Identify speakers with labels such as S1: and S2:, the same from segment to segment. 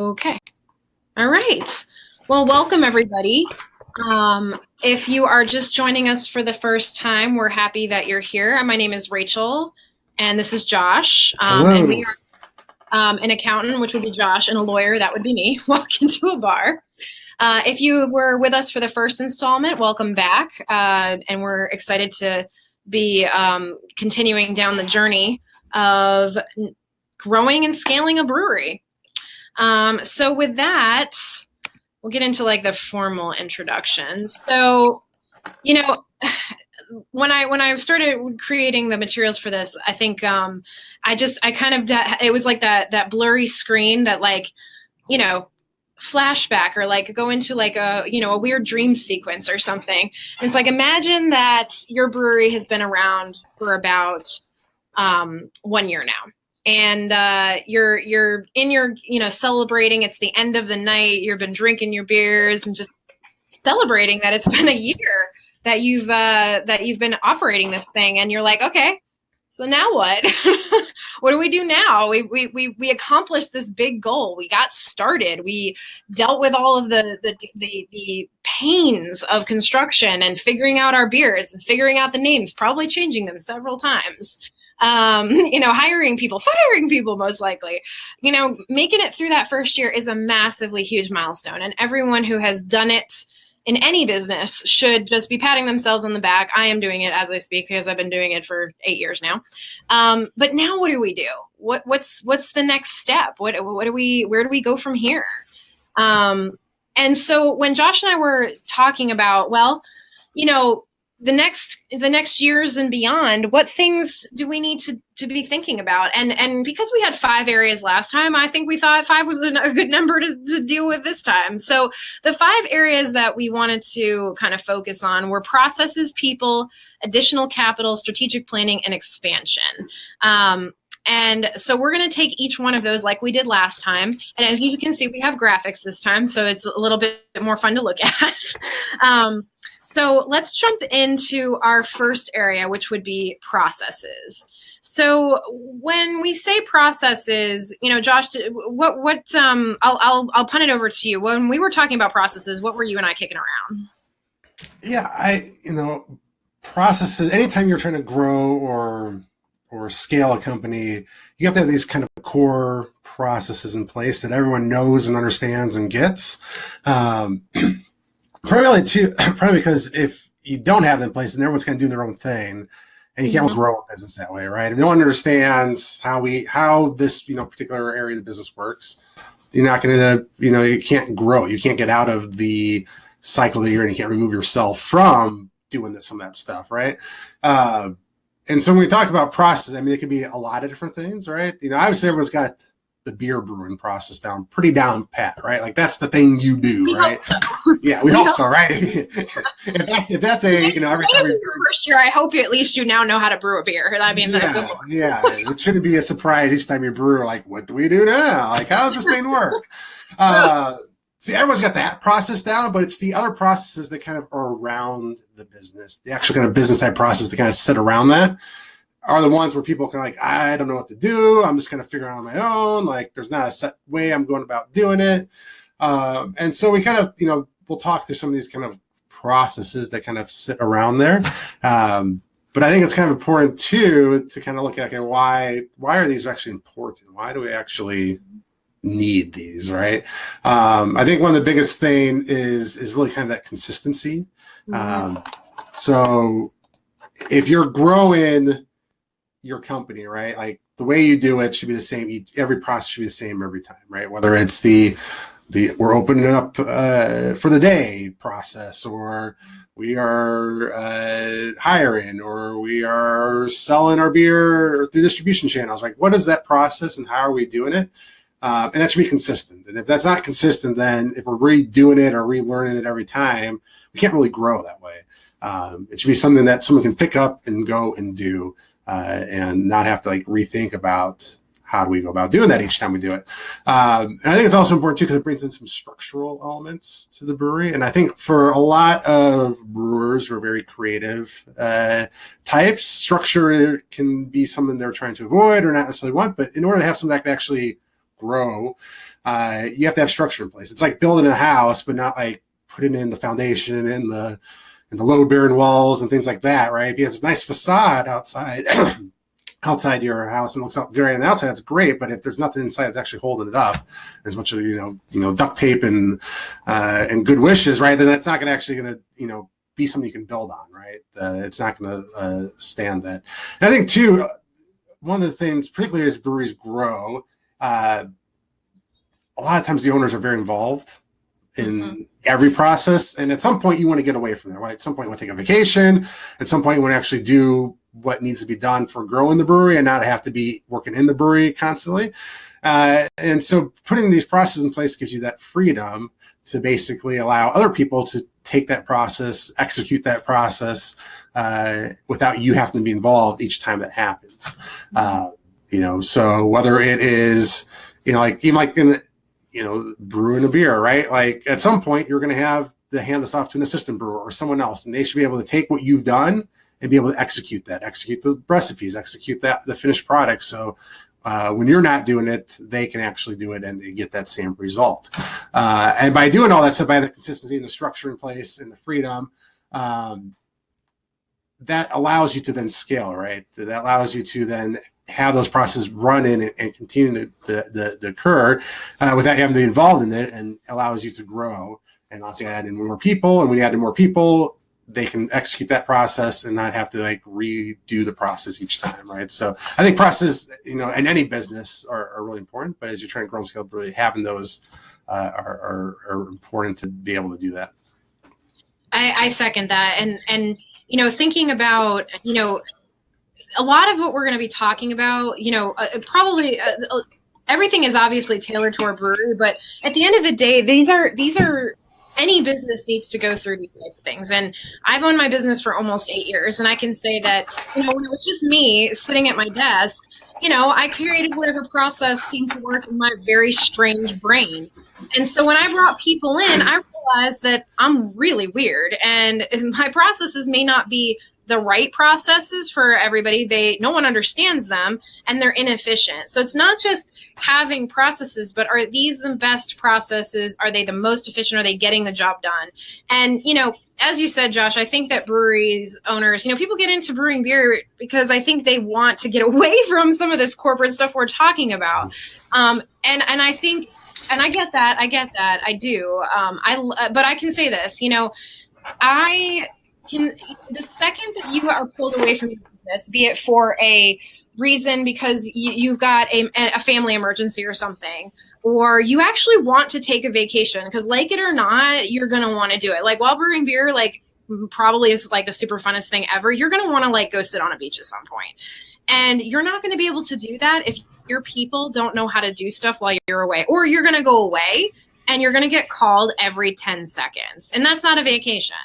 S1: Okay. All right. Well, welcome everybody. If you are just joining us for the first time, we're happy that you're here. My name is Rachel, and this is Josh. And
S2: Hello.
S1: we are an accountant, which would be Josh, and a lawyer, that would be me, walk into a bar. If you were with us for the first installment, welcome back. And we're excited to be continuing down the journey of growing and scaling a brewery. So with that, we'll get into like the formal introductions. So, you know, when I started creating the materials for this, I think it was like that blurry screen that flashback or like go into like a weird dream sequence or something. And it's like imagine that your brewery has been around for about 1 year now. And you're in your celebrating. It's the end of the night. You've been drinking your beers and just celebrating that it's been a year that you've been operating this thing. And you're like, okay, so now what? What do we do now? We accomplished this big goal. We got started. We dealt with all of the pains of construction and figuring out our beers and figuring out the names, probably changing them several times. Hiring people, firing people, most likely, making it through that first year is a massively huge milestone. And everyone who has done it in any business should just be patting themselves on the back. I am doing it as I speak because I've been doing it for 8 years now. But now what do we do? What's the next step? Where do we go from here? And so when Josh and I were talking about, the next years and beyond, what things do we need to be thinking about? And because we had 5 areas last time, I think we thought 5 was a good number to deal with this time. So the 5 areas that we wanted to kind of focus on were processes, people, additional capital, strategic planning, and expansion. And so we're going to take each one of those like we did last time. And as you can see, we have graphics this time, so it's a little bit more fun to look at. So let's jump into our first area, which would be processes. So when we say processes, Josh, I'll punt it over to you. When we were talking about processes, what were you and I kicking around?
S2: Yeah, processes, anytime you're trying to grow or scale a company, you have to have these kind of core processes in place that everyone knows and understands and gets. Probably because if you don't have them in place, then everyone's kind of doing their own thing, and you can't grow a business that way, right? If no one understands how this particular area of the business works, you're not going to you can't grow. You can't get out of the cycle that you're in. You can't remove yourself from doing some of that stuff, right? And so when we talk about process, it could be a lot of different things, right? Obviously everyone's got the beer brewing process pretty down pat, right? Like that's the thing you do,
S1: we
S2: right?
S1: Hope
S2: so. Yeah, we hope so, right? if that's a every time
S1: first year, I hope at least you now know how to brew a beer.
S2: Yeah, it shouldn't be a surprise each time you brew. Like, what do we do now? Like, how does this thing work? See, everyone's got that process down, but it's the other processes that kind of are around the business, the actual kind of business type process that kind of sit around that. Are the ones where people kind of like, I don't know what to do. I'm just kind of figuring out on my own. Like, there's not a set way I'm going about doing it. And so we kind of, we'll talk through some of these kind of processes that kind of sit around there. But I think it's kind of important too to kind of look at, okay, why are these actually important? Why do we actually need these, right? I think one of the biggest thing is really kind of that consistency. So if you're growing your company, right? Like the way you do it should be the same. Every process should be the same every time, right? Whether it's the we're opening up for the day process, or we are hiring, or we are selling our beer through distribution channels. Like, what is that process and how are we doing it? And that should be consistent. And if that's not consistent, then if we're redoing it or relearning it every time, we can't really grow that way. It should be something that someone can pick up and go and do. And not have to like rethink about how do we go about doing that each time we do it. And I think it's also important too because it brings in some structural elements to the brewery. And I think for a lot of brewers who are very creative types, structure can be something they're trying to avoid or not necessarily want. But in order to have something that can actually grow, you have to have structure in place. It's like building a house, but not like putting in the foundation and the load bearing walls and things like that, right? If you have a nice facade outside outside your house and looks up great on the outside, that's great. But if there's nothing inside that's actually holding it up, as much as duct tape and good wishes, right? Then that's not going to actually be something you can build on, right? It's not going to stand that. And I think too, one of the things, particularly as breweries grow, a lot of times the owners are very involved in every process, and at some point you want to get away from that, right? At some point you want to take a vacation. At some point you want to actually do what needs to be done for growing the brewery and not have to be working in the brewery constantly. And so putting these processes in place gives you that freedom to basically allow other people to take that process, execute that process without you having to be involved each time that happens. So whether it is, even like in brewing a beer, right? Like at some point you're going to have to hand this off to an assistant brewer or someone else, and they should be able to take what you've done and be able to execute the recipes, execute the finished product. So when you're not doing it, they can actually do it and get that same result. And by doing all that stuff, by the consistency and the structure in place and the freedom, that allows you to then scale, right? That allows you to then have those processes run in and continue to occur without having to be involved in it, and allows you to grow. And also add in more people, and when you add in more people, they can execute that process and not have to redo the process each time, right? So I think process, in any business are really important, but as you're trying to grow and scale, really having those are important to be able to do that.
S1: I second that. And thinking about, a lot of what we're going to be talking about, probably everything is obviously tailored to our brewery, but at the end of the day, these are any business needs to go through these types of things. And I've owned my business for almost 8 years. And I can say that, when it was just me sitting at my desk, I created whatever process seemed to work in my very strange brain. And so when I brought people in, I realized that I'm really weird, and my processes may not be the right processes for everybody. No one understands them, and they're inefficient. So it's not just having processes, but are these the best processes? Are they the most efficient? Are they getting the job done? And, as you said, Josh, I think that breweries owners, people get into brewing beer because I think they want to get away from some of this corporate stuff we're talking about. And I think, and I get that. I do. But I can say this, the second that you are pulled away from your business, be it for a reason because you've got a family emergency or something, or you actually want to take a vacation, because like it or not, you're going to want to do it. Like while brewing beer, probably is the super funnest thing ever. You're going to want to go sit on a beach at some point. And you're not going to be able to do that if your people don't know how to do stuff while you're away, or you're going to go away and you're going to get called every 10 seconds. And that's not a vacation.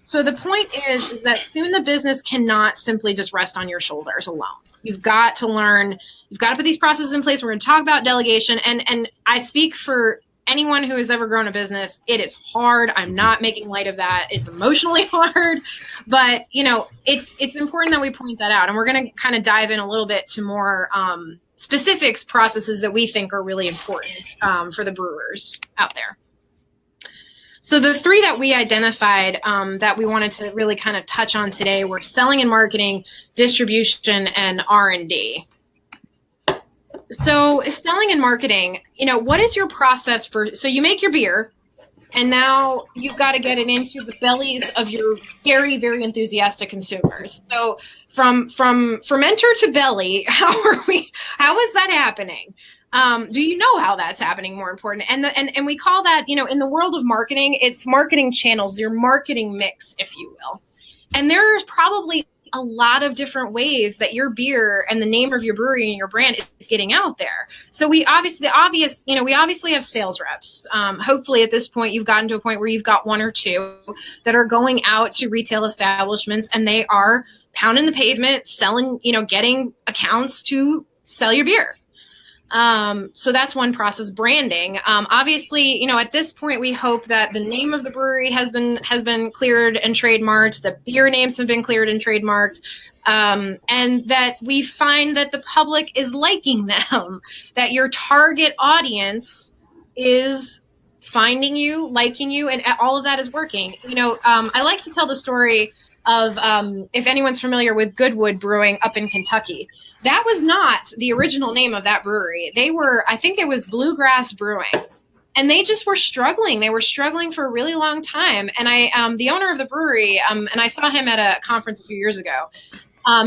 S1: So the point is that soon the business cannot simply just rest on your shoulders alone. You've got to learn, you've got to put these processes in place. We're going to talk about delegation. And I speak for anyone who has ever grown a business. It is hard. I'm not making light of that. It's emotionally hard, but it's important that we point that out. And we're going to kind of dive in a little bit to more specifics processes that we think are really important for the brewers out there. So the three that we identified that we wanted to really kind of touch on today were selling and marketing, distribution, and R&D. So selling and marketing, what is your process so you make your beer, and now you've got to get it into the bellies of your very, very enthusiastic consumers. So from fermenter to belly, how is that happening? Do you know how that's happening? More important. And we call that, in the world of marketing, it's marketing channels, your marketing mix, if you will. And there's probably a lot of different ways that your beer and the name of your brewery and your brand is getting out there. So we obviously have sales reps. Hopefully at this point, you've gotten to a point where you've got one or two that are going out to retail establishments, and they are pounding the pavement, selling, getting accounts to sell your beer. So that's one process. Branding. Obviously, at this point, we hope that the name of the brewery has been cleared and trademarked. The beer names have been cleared and trademarked. and that we find that the public is liking them, that your target audience is finding you, liking you, and all of that is working. I like to tell the story of, if anyone's familiar with Goodwood Brewing up in Kentucky. That was not the original name of that brewery. I think it was Bluegrass Brewing. And they just were struggling. They were struggling for a really long time. And the owner of the brewery, and I saw him at a conference a few years ago.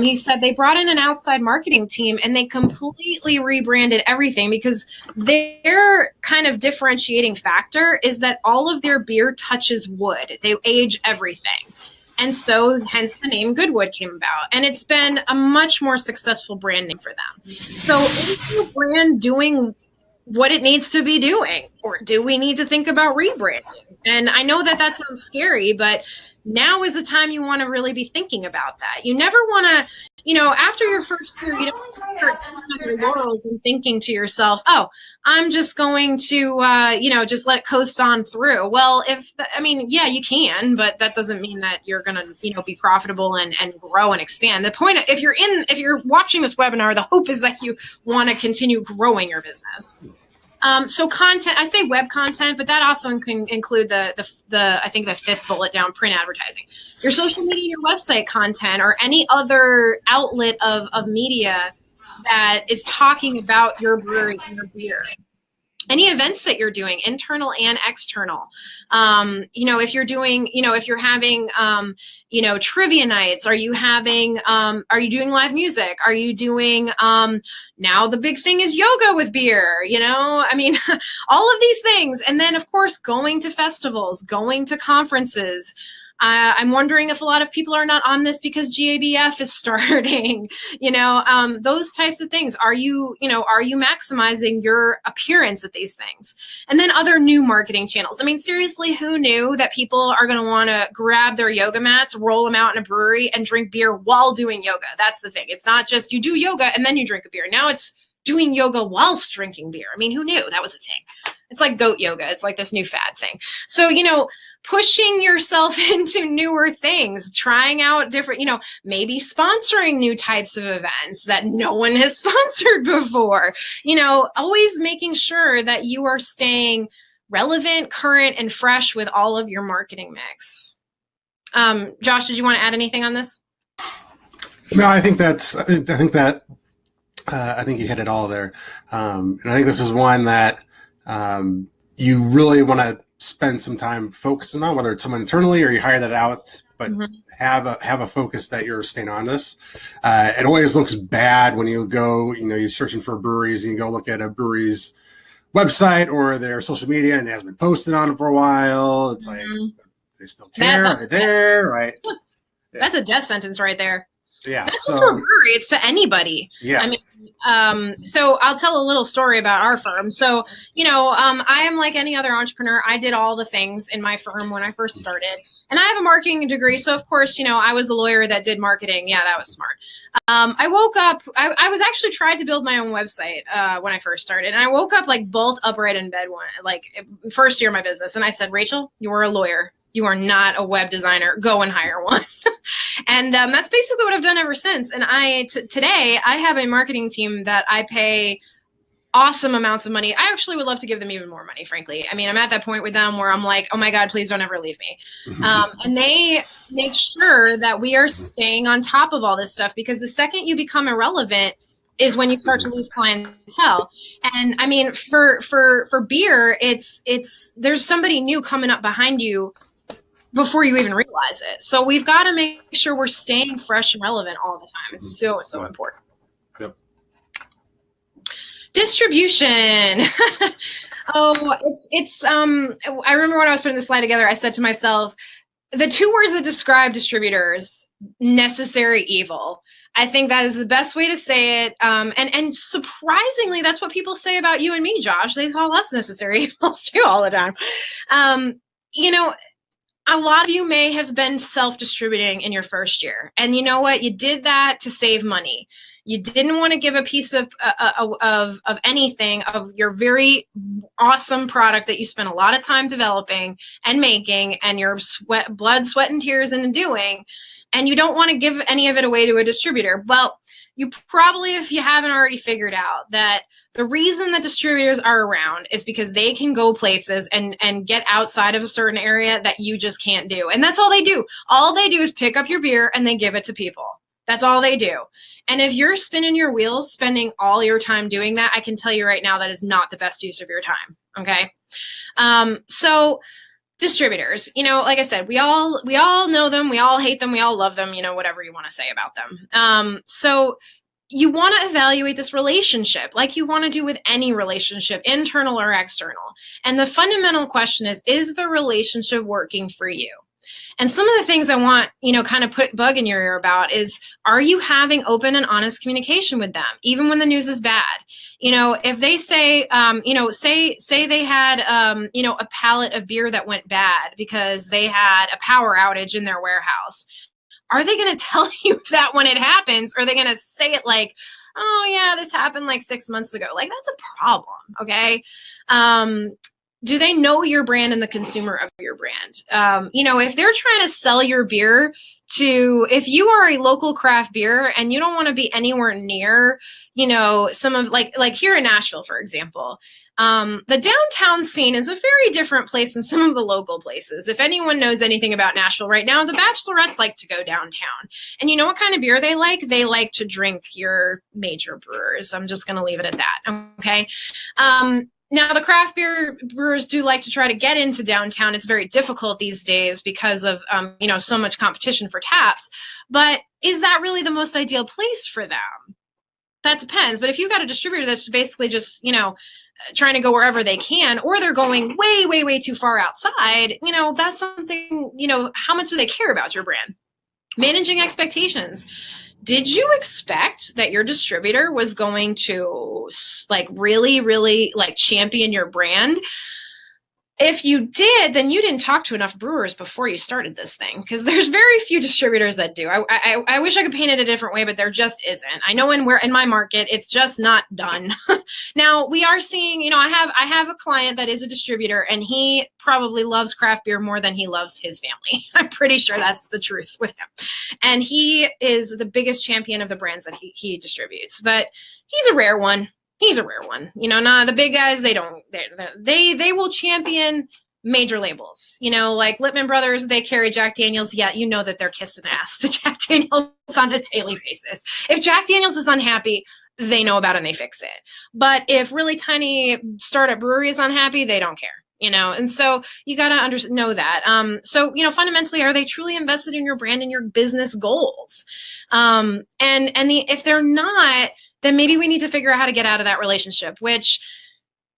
S1: He said they brought in an outside marketing team and they completely rebranded everything, because their kind of differentiating factor is that all of their beer touches wood. They age everything. And so hence the name Goodwood came about. And it's been a much more successful branding for them. So is your brand doing what it needs to be doing, or do we need to think about rebranding? And I know that sounds scary, but now is the time you want to really be thinking about that. You never want to, after your first year, you don't start sitting on your laurels and thinking to yourself, oh, I'm just going to, just let it coast on through. Well, yeah, you can, but that doesn't mean that you're going to, be profitable and grow and expand. The point, if you're watching this webinar, the hope is that you want to continue growing your business. So content, I say web content, but that also can include I think the fifth bullet down, print advertising. Your social media, your website content, or any other outlet of media that is talking about your brewery and your beer. Any events that you're doing, internal and external. If you're doing, if you're having, trivia nights, are you doing live music? Are you doing, now the big thing is yoga with beer, all of these things. And then of course, going to festivals, going to conferences. I'm wondering if a lot of people are not on this because GABF is starting, those types of things. Are you maximizing your appearance at these things? And then other new marketing channels. Seriously, who knew that people are going to want to grab their yoga mats, roll them out in a brewery, and drink beer while doing yoga? That's the thing. It's not just you do yoga and then you drink a beer. Now it's doing yoga whilst drinking beer. Who knew that was a thing? It's like goat yoga. It's like this new fad thing. So, pushing yourself into newer things, trying out different, maybe sponsoring new types of events that no one has sponsored before, always making sure that you are staying relevant, current, and fresh with all of your marketing mix. Josh, did you want to add anything on this?
S2: No, I think you hit it all there. And I think this is one that you really want to spend some time focusing on, whether it's someone internally or you hire that out, but have a focus that you're staying on this. It always looks bad when you go, you're searching for breweries and you go look at a brewery's website or their social media and it hasn't been posted on it for a while. It's like, they still care. Are they there? Right.
S1: That's a death sentence right there.
S2: Yeah.
S1: Not just for a brewery, it's to anybody.
S2: Yeah.
S1: So I'll tell a little story about our firm. So, I am like any other entrepreneur. I did all the things in my firm when I first started. And I have a marketing degree. So, of course, I was the lawyer that did marketing. Yeah, that was smart. I woke up. I was actually tried to build my own website when I first started. And I woke up like bolt upright in bed first year of my business. And I said, Rachel, you are a lawyer. You are not a web designer. Go and hire one. And that's basically what I've done ever since. And today I have a marketing team that I pay awesome amounts of money. I actually would love to give them even more money, frankly. I'm at that point with them where I'm like, oh my God, please don't ever leave me. And they make sure that we are staying on top of all this stuff, because the second you become irrelevant is when you start to lose clientele. And for beer, there's somebody new coming up behind you before you even realize it. So we've got to make sure we're staying fresh and relevant all the time. It's so important.
S2: Yep.
S1: Distribution. I remember when I was putting this slide together, I said to myself, the two words that describe distributors, necessary evil. I think that is the best way to say it. And surprisingly, that's what people say about you and me, Josh. They call us necessary evils too all the time. A lot of you may have been self-distributing in your first year. And you know what? You did that to save money. You didn't want to give a piece of anything, of your very awesome product that you spent a lot of time developing and making and your blood, sweat, and tears into doing. and you don't want to give any of it away to a distributor. Well, you probably, if you haven't already figured out, that the reason that distributors are around is because they can go places and get outside of a certain area that you just can't do. And that's all they do. All they do is pick up your beer and they give it to people. That's all they do. And if you're spinning your wheels, spending all your time doing that, I can tell you right now that is not the best use of your time. Okay. So distributors, like I said, we all know them, we all hate them, we all love them, whatever you want to say about them. So you want to evaluate this relationship like you want to do with any relationship, internal or external. And the fundamental question is the relationship working for you? And some of the things I want, kind of put bug in your ear about is, are you having open and honest communication with them, even when the news is bad? If they say, say they had, a pallet of beer that went bad because they had a power outage in their warehouse, are they going to tell you that when it happens? Or are they going to say it like, oh yeah, this happened like 6 months ago? Like, that's a problem. Okay. Do they know your brand and the consumer of your brand? If they're trying to sell your beer if you are a local craft beer and you don't want to be anywhere near, some of like here in Nashville, for example, the downtown scene is a very different place than some of the local places. If anyone knows anything about Nashville right now, the bachelorettes like to go downtown. And you know what kind of beer they like? They like to drink your major brewers. I'm just going to leave it at that. Okay. Now, the craft beer brewers do like to try to get into downtown. It's very difficult these days because of, so much competition for taps. But is that really the most ideal place for them? That depends. But if you've got a distributor that's basically just, trying to go wherever they can, or they're going way, way, way too far outside, that's something, how much do they care about your brand? Managing expectations. Did you expect that your distributor was going to really, really champion your brand? If you did, then you didn't talk to enough brewers before you started this thing, because there's very few distributors that do. I wish I could paint it a different way, but there just isn't. I know in my market, it's just not done. Now we are seeing, I have a client that is a distributor, and he probably loves craft beer more than he loves his family. I'm pretty sure that's the truth with him. And he is the biggest champion of the brands that he distributes, but he's a rare one. He's a rare one. The big guys, they will champion major labels. Like Lippman Brothers, they carry Jack Daniels. Yeah, that they're kissing ass to Jack Daniels on a daily basis. If Jack Daniels is unhappy, they know about it and they fix it. But if really tiny startup brewery is unhappy, they don't care. And so you got to know that. So, fundamentally, are they truly invested in your brand and your business goals? If they're not, then maybe we need to figure out how to get out of that relationship, which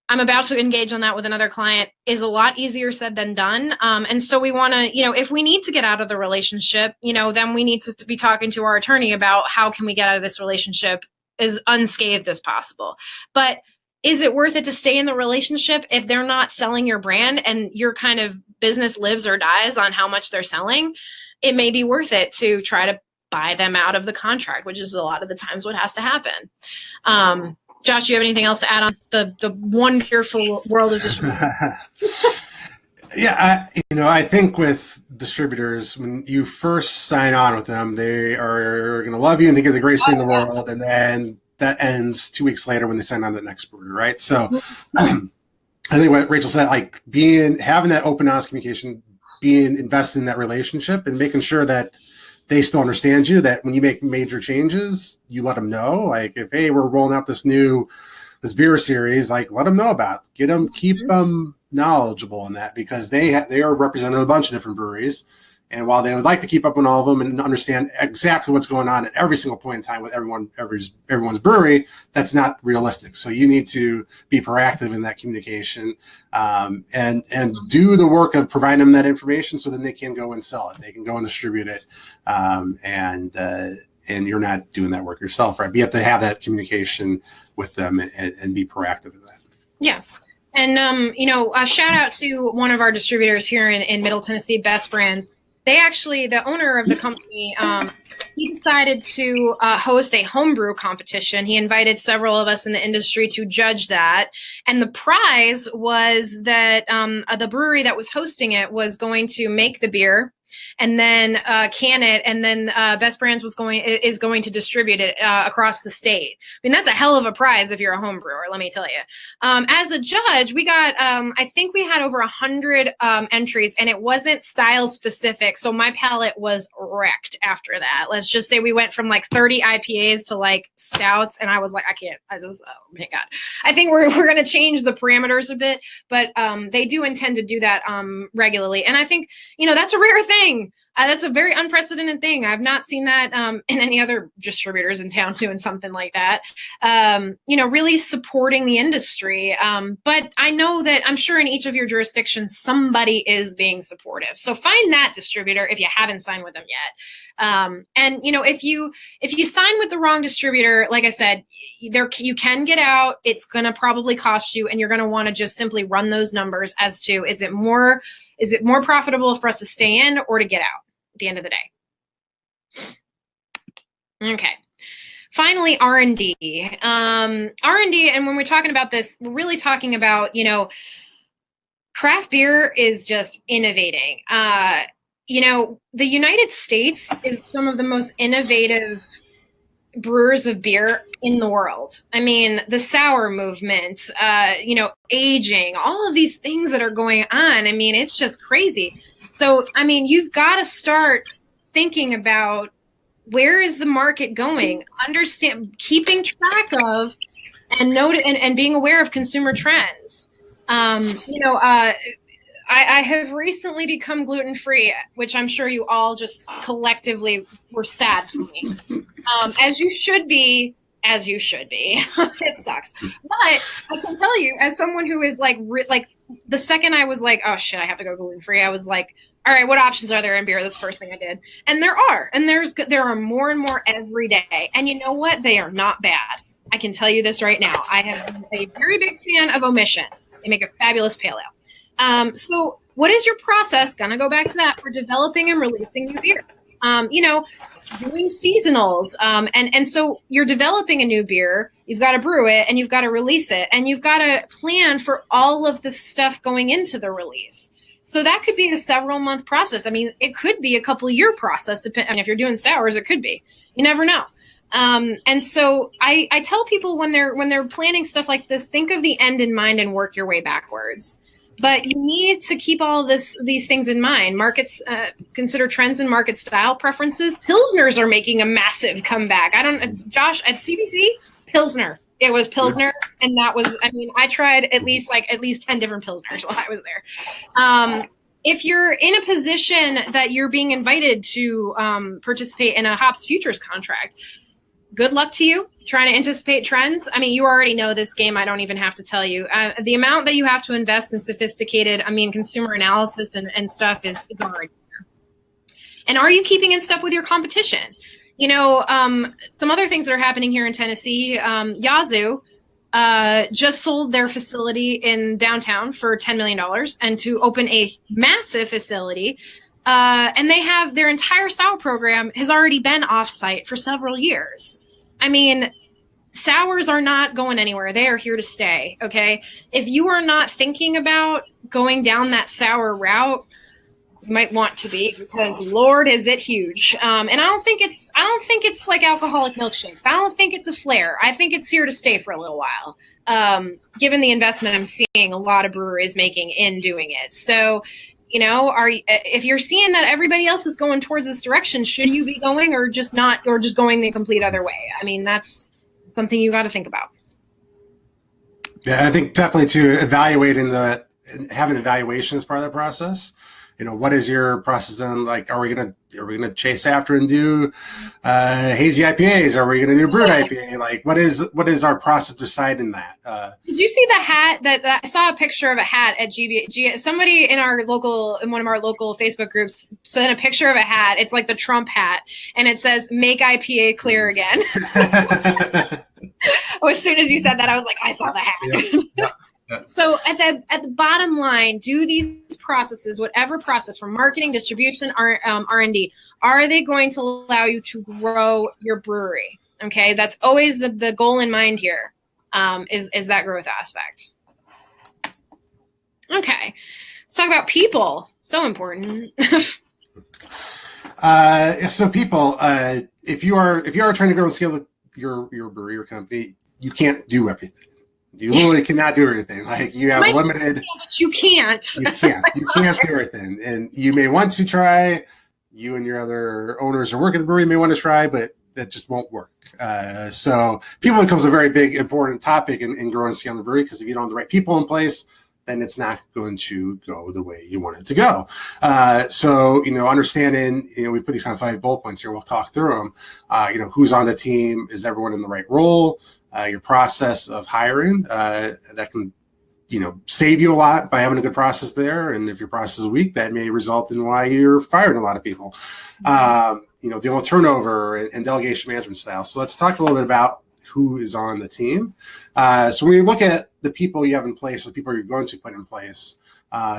S1: I'm about to engage on that with another client, is a lot easier said than done. And so we want to, if we need to get out of the relationship, then we need to be talking to our attorney about how can we get out of this relationship as unscathed as possible. But is it worth it to stay in the relationship if they're not selling your brand and your kind of business lives or dies on how much they're selling? It may be worth it to try to buy them out of the contract, which is a lot of the times what has to happen. Josh, do you have anything else to add on the wonderful world of distribution?
S2: Yeah, I think with distributors, when you first sign on with them, they are going to love you and think you're the greatest thing in the world, and then that ends 2 weeks later when they sign on the next brewer, right? So I think what Rachel said, having that open, honest communication, being invested in that relationship and making sure that they still understand you, that when you make major changes, you let them know. Like, if, hey, we're rolling out this beer series, let them know about it. Keep them knowledgeable in that, because they are representing a bunch of different breweries. And while they would like to keep up on all of them and understand exactly what's going on at every single point in time with everyone's brewery, that's not realistic. So you need to be proactive in that communication, and do the work of providing them that information so then they can go and sell it. They can go and distribute it. And you're not doing that work yourself, right? But you have to have that communication with them and be proactive in that.
S1: Yeah. And, a shout out to one of our distributors here in Middle Tennessee, Best Brands. The owner of the company, he decided to host a homebrew competition. He invited several of us in the industry to judge that. And the prize was that the brewery that was hosting it was going to make the beer and then can it, and then Best Brands is going to distribute it across the state. I mean, that's a hell of a prize if you're a home brewer, let me tell you. As a judge, we got I think we had over 100 entries, and it wasn't style specific, so my palate was wrecked after that. Let's just say we went from like 30 IPAs to like stouts, and I was like, oh my God. I think we're going to change the parameters a bit, but they do intend to do that regularly. And I think, that's a rare thing. That's a very unprecedented thing. I've not seen that in any other distributors in town doing something like that, really supporting the industry. But I know that I'm sure in each of your jurisdictions, somebody is being supportive. So find that distributor if you haven't signed with them yet. And if you sign with the wrong distributor, like I said, you can get out. It's going to probably cost you, and you're going to want to just simply run those numbers as to, is it more profitable for us to stay in or to get out at the end of the day? Okay. Finally, R&D. R&D, and when we're talking about this, we're really talking about, craft beer is just innovating. The United States is some of the most innovative brewers of beer in the world. I mean, the sour movement, aging, all of these things that are going on. I mean, it's just crazy. So, I mean, you've got to start thinking about, where is the market going? Keeping track of and being aware of consumer trends. I have recently become gluten-free, which I'm sure you all just collectively were sad for me. As you should be. It sucks. But I can tell you, as someone who is like the second I was like, oh shit, I have to go gluten-free, I was like, all right, what options are there in beer? That's the first thing I did. And there are more and more every day. And you know what? They are not bad. I can tell you this right now. I have been a very big fan of Omission. They make a fabulous pale ale. So what is your process? Gonna go back to that, for developing and releasing new beer. Doing seasonals. And so you're developing a new beer, you've got to brew it, and you've got to release it, and you've got to plan for all of the stuff going into the release. So that could be a several month process. I mean, it could be a couple year process. If you're doing sours, it could be. You never know. And so I tell people when they're planning stuff like this, think of the end in mind and work your way backwards. But you need to keep all these things in mind. Markets, consider trends and market style preferences. Pilsners are making a massive comeback. Josh, at CBC, Pilsner. It was Pilsner, and that was, I tried at least 10 different Pilsners while I was there. If you're in a position that you're being invited to participate in a hops futures contract, good luck to you trying to anticipate trends. I mean, you already know this game. I don't even have to tell you. The amount that you have to invest in sophisticated, consumer analysis and stuff is already there. And are you keeping in step with your competition? Some other things that are happening here in Tennessee, Yazoo just sold their facility in downtown for $10 million and to open a massive facility. And they have their entire sour program has already been off-site for several years. I mean, sours are not going anywhere. They are here to stay. Okay. If you are not thinking about going down that sour route, you might want to be, because Lord, is it huge. And I don't think it's like alcoholic milkshakes. I don't think it's a flare. I think it's here to stay for a little while. Given the investment I'm seeing a lot of breweries making in doing it. So, if you're seeing that everybody else is going towards this direction, should you be going or just going the complete other way? I mean, that's something you got to think about.
S2: Yeah, I think definitely to evaluating having the evaluation as part of the process. What is your process on? Like, are we gonna chase after and do hazy IPAs? Are we gonna do brewed IPA? Like, what is our process deciding that?
S1: Did you see the hat that I saw a picture of a hat at GB? Somebody in one of our local Facebook groups sent a picture of a hat. It's like the Trump hat, and it says "Make IPA clear again." As soon as you said that, I was like, I saw the hat. Yeah. So at the bottom line, do these processes, whatever process, from marketing, distribution, R&D, are they going to allow you to grow your brewery? Okay, that's always the goal in mind here, is that growth aspect. Okay, let's talk about people. So important.
S2: So people, if you are trying to grow and scale your brewery or company, you can't do everything. You literally cannot do everything. Like you have limited.
S1: But you can't.
S2: You can't. You can't do everything. And you may want to try. You and your other owners are working at the brewery may want to try, but that just won't work. So people becomes a very big, important topic in growing and scaling the brewery, because if you don't have the right people in place, then it's not going to go the way you want it to go. So, understanding, we put these on 5 bullet points here. We'll talk through them. Who's on the team? Is everyone in the right role? Your process of hiring, that can, save you a lot by having a good process there. And if your process is weak, that may result in why you're firing a lot of people. Dealing with turnover and delegation management style. So let's talk a little bit about who is on the team. So when you look at the people you have in place, or the people you're going to put in place,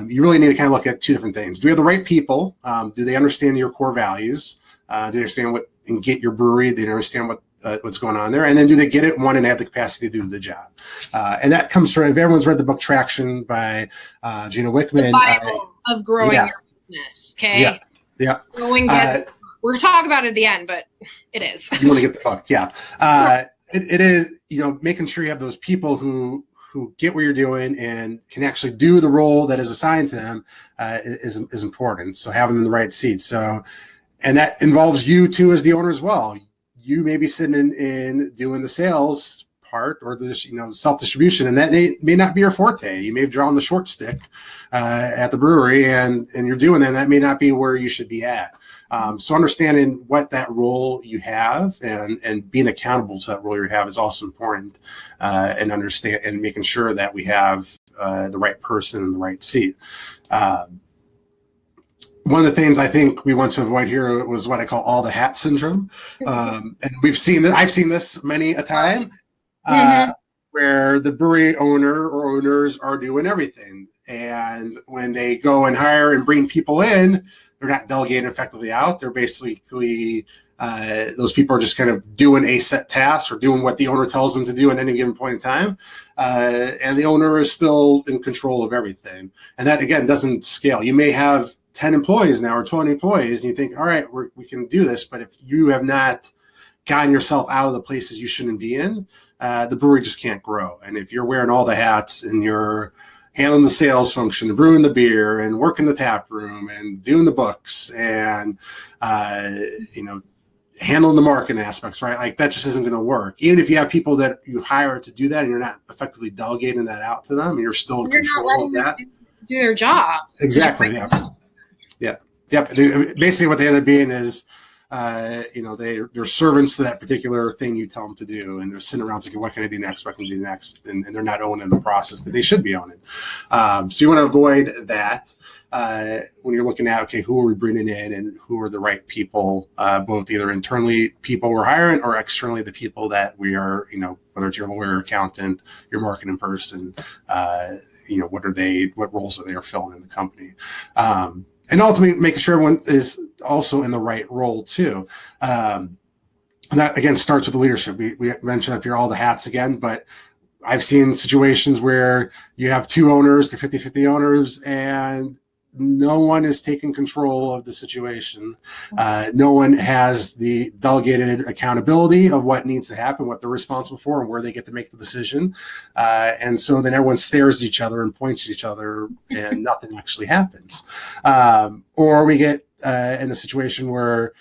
S2: you really need to kind of look at 2 different things. Do we have the right people? Do they understand your core values? Do they understand what and get your brewery? Do they understand what's going on there? And then do they get it, want, and have the capacity to do the job? And that comes from, if everyone's read the book Traction by Gina Wickman.
S1: The Bible of growing your business, okay?
S2: Yeah.
S1: We're going to talk about it at the end, but it is.
S2: You want to get the book, yeah. It is, making sure you have those people who get what you're doing and can actually do the role that is assigned to them is important. So having them in the right seat. So, and that involves you too as the owner as well. You may be sitting in doing the sales part or the self-distribution, and that may not be your forte. You may have drawn the short stick at the brewery, and you're doing that, and that may not be where you should be at. So understanding what that role you have and being accountable to that role you have is also important, and understand and making sure that we have the right person in the right seat. One of the things I think we want to avoid here was what I call all the hat syndrome. And we've seen that. I've seen this many a time where the brewery owner or owners are doing everything. And when they go and hire and bring people in, they're not delegating effectively out. They're basically, those people are just kind of doing a set task or doing what the owner tells them to do at any given point in time. And the owner is still in control of everything. And that, again, doesn't scale. You may have 10 employees now or 20 employees, and you think, all right, we can do this. But if you have not gotten yourself out of the places you shouldn't be in, the brewery just can't grow. And if you're wearing all the hats and you're handling the sales function, brewing the beer and working the tap room and doing the books and, handling the marketing aspects, right? Like that just isn't going to work. Even if you have people that you hire to do that and you're not effectively delegating that out to them, and you're still in control of that.
S1: Do their job.
S2: Exactly. Yeah. Yep. Basically what they end up being is, they're servants to that particular thing you tell them to do, and they're sitting around saying, what can I do next? What can I do next? And they're not owning the process that they should be owning. So you want to avoid that when you're looking at, okay, who are we bringing in and who are the right people, both either internally people we're hiring or externally the people that we are, whether it's your lawyer, accountant, your marketing person, what roles are they filling in the company. And ultimately making sure everyone is also in the right role too. And that again starts with the leadership. We mentioned up here all the hats again, but I've seen situations where you have 2 owners, they're 50-50 owners, and no one is taking control of the situation. No one has the delegated accountability of what needs to happen, what they're responsible for, and where they get to make the decision. And so then everyone stares at each other and points at each other, and nothing actually happens. Or we get in a situation where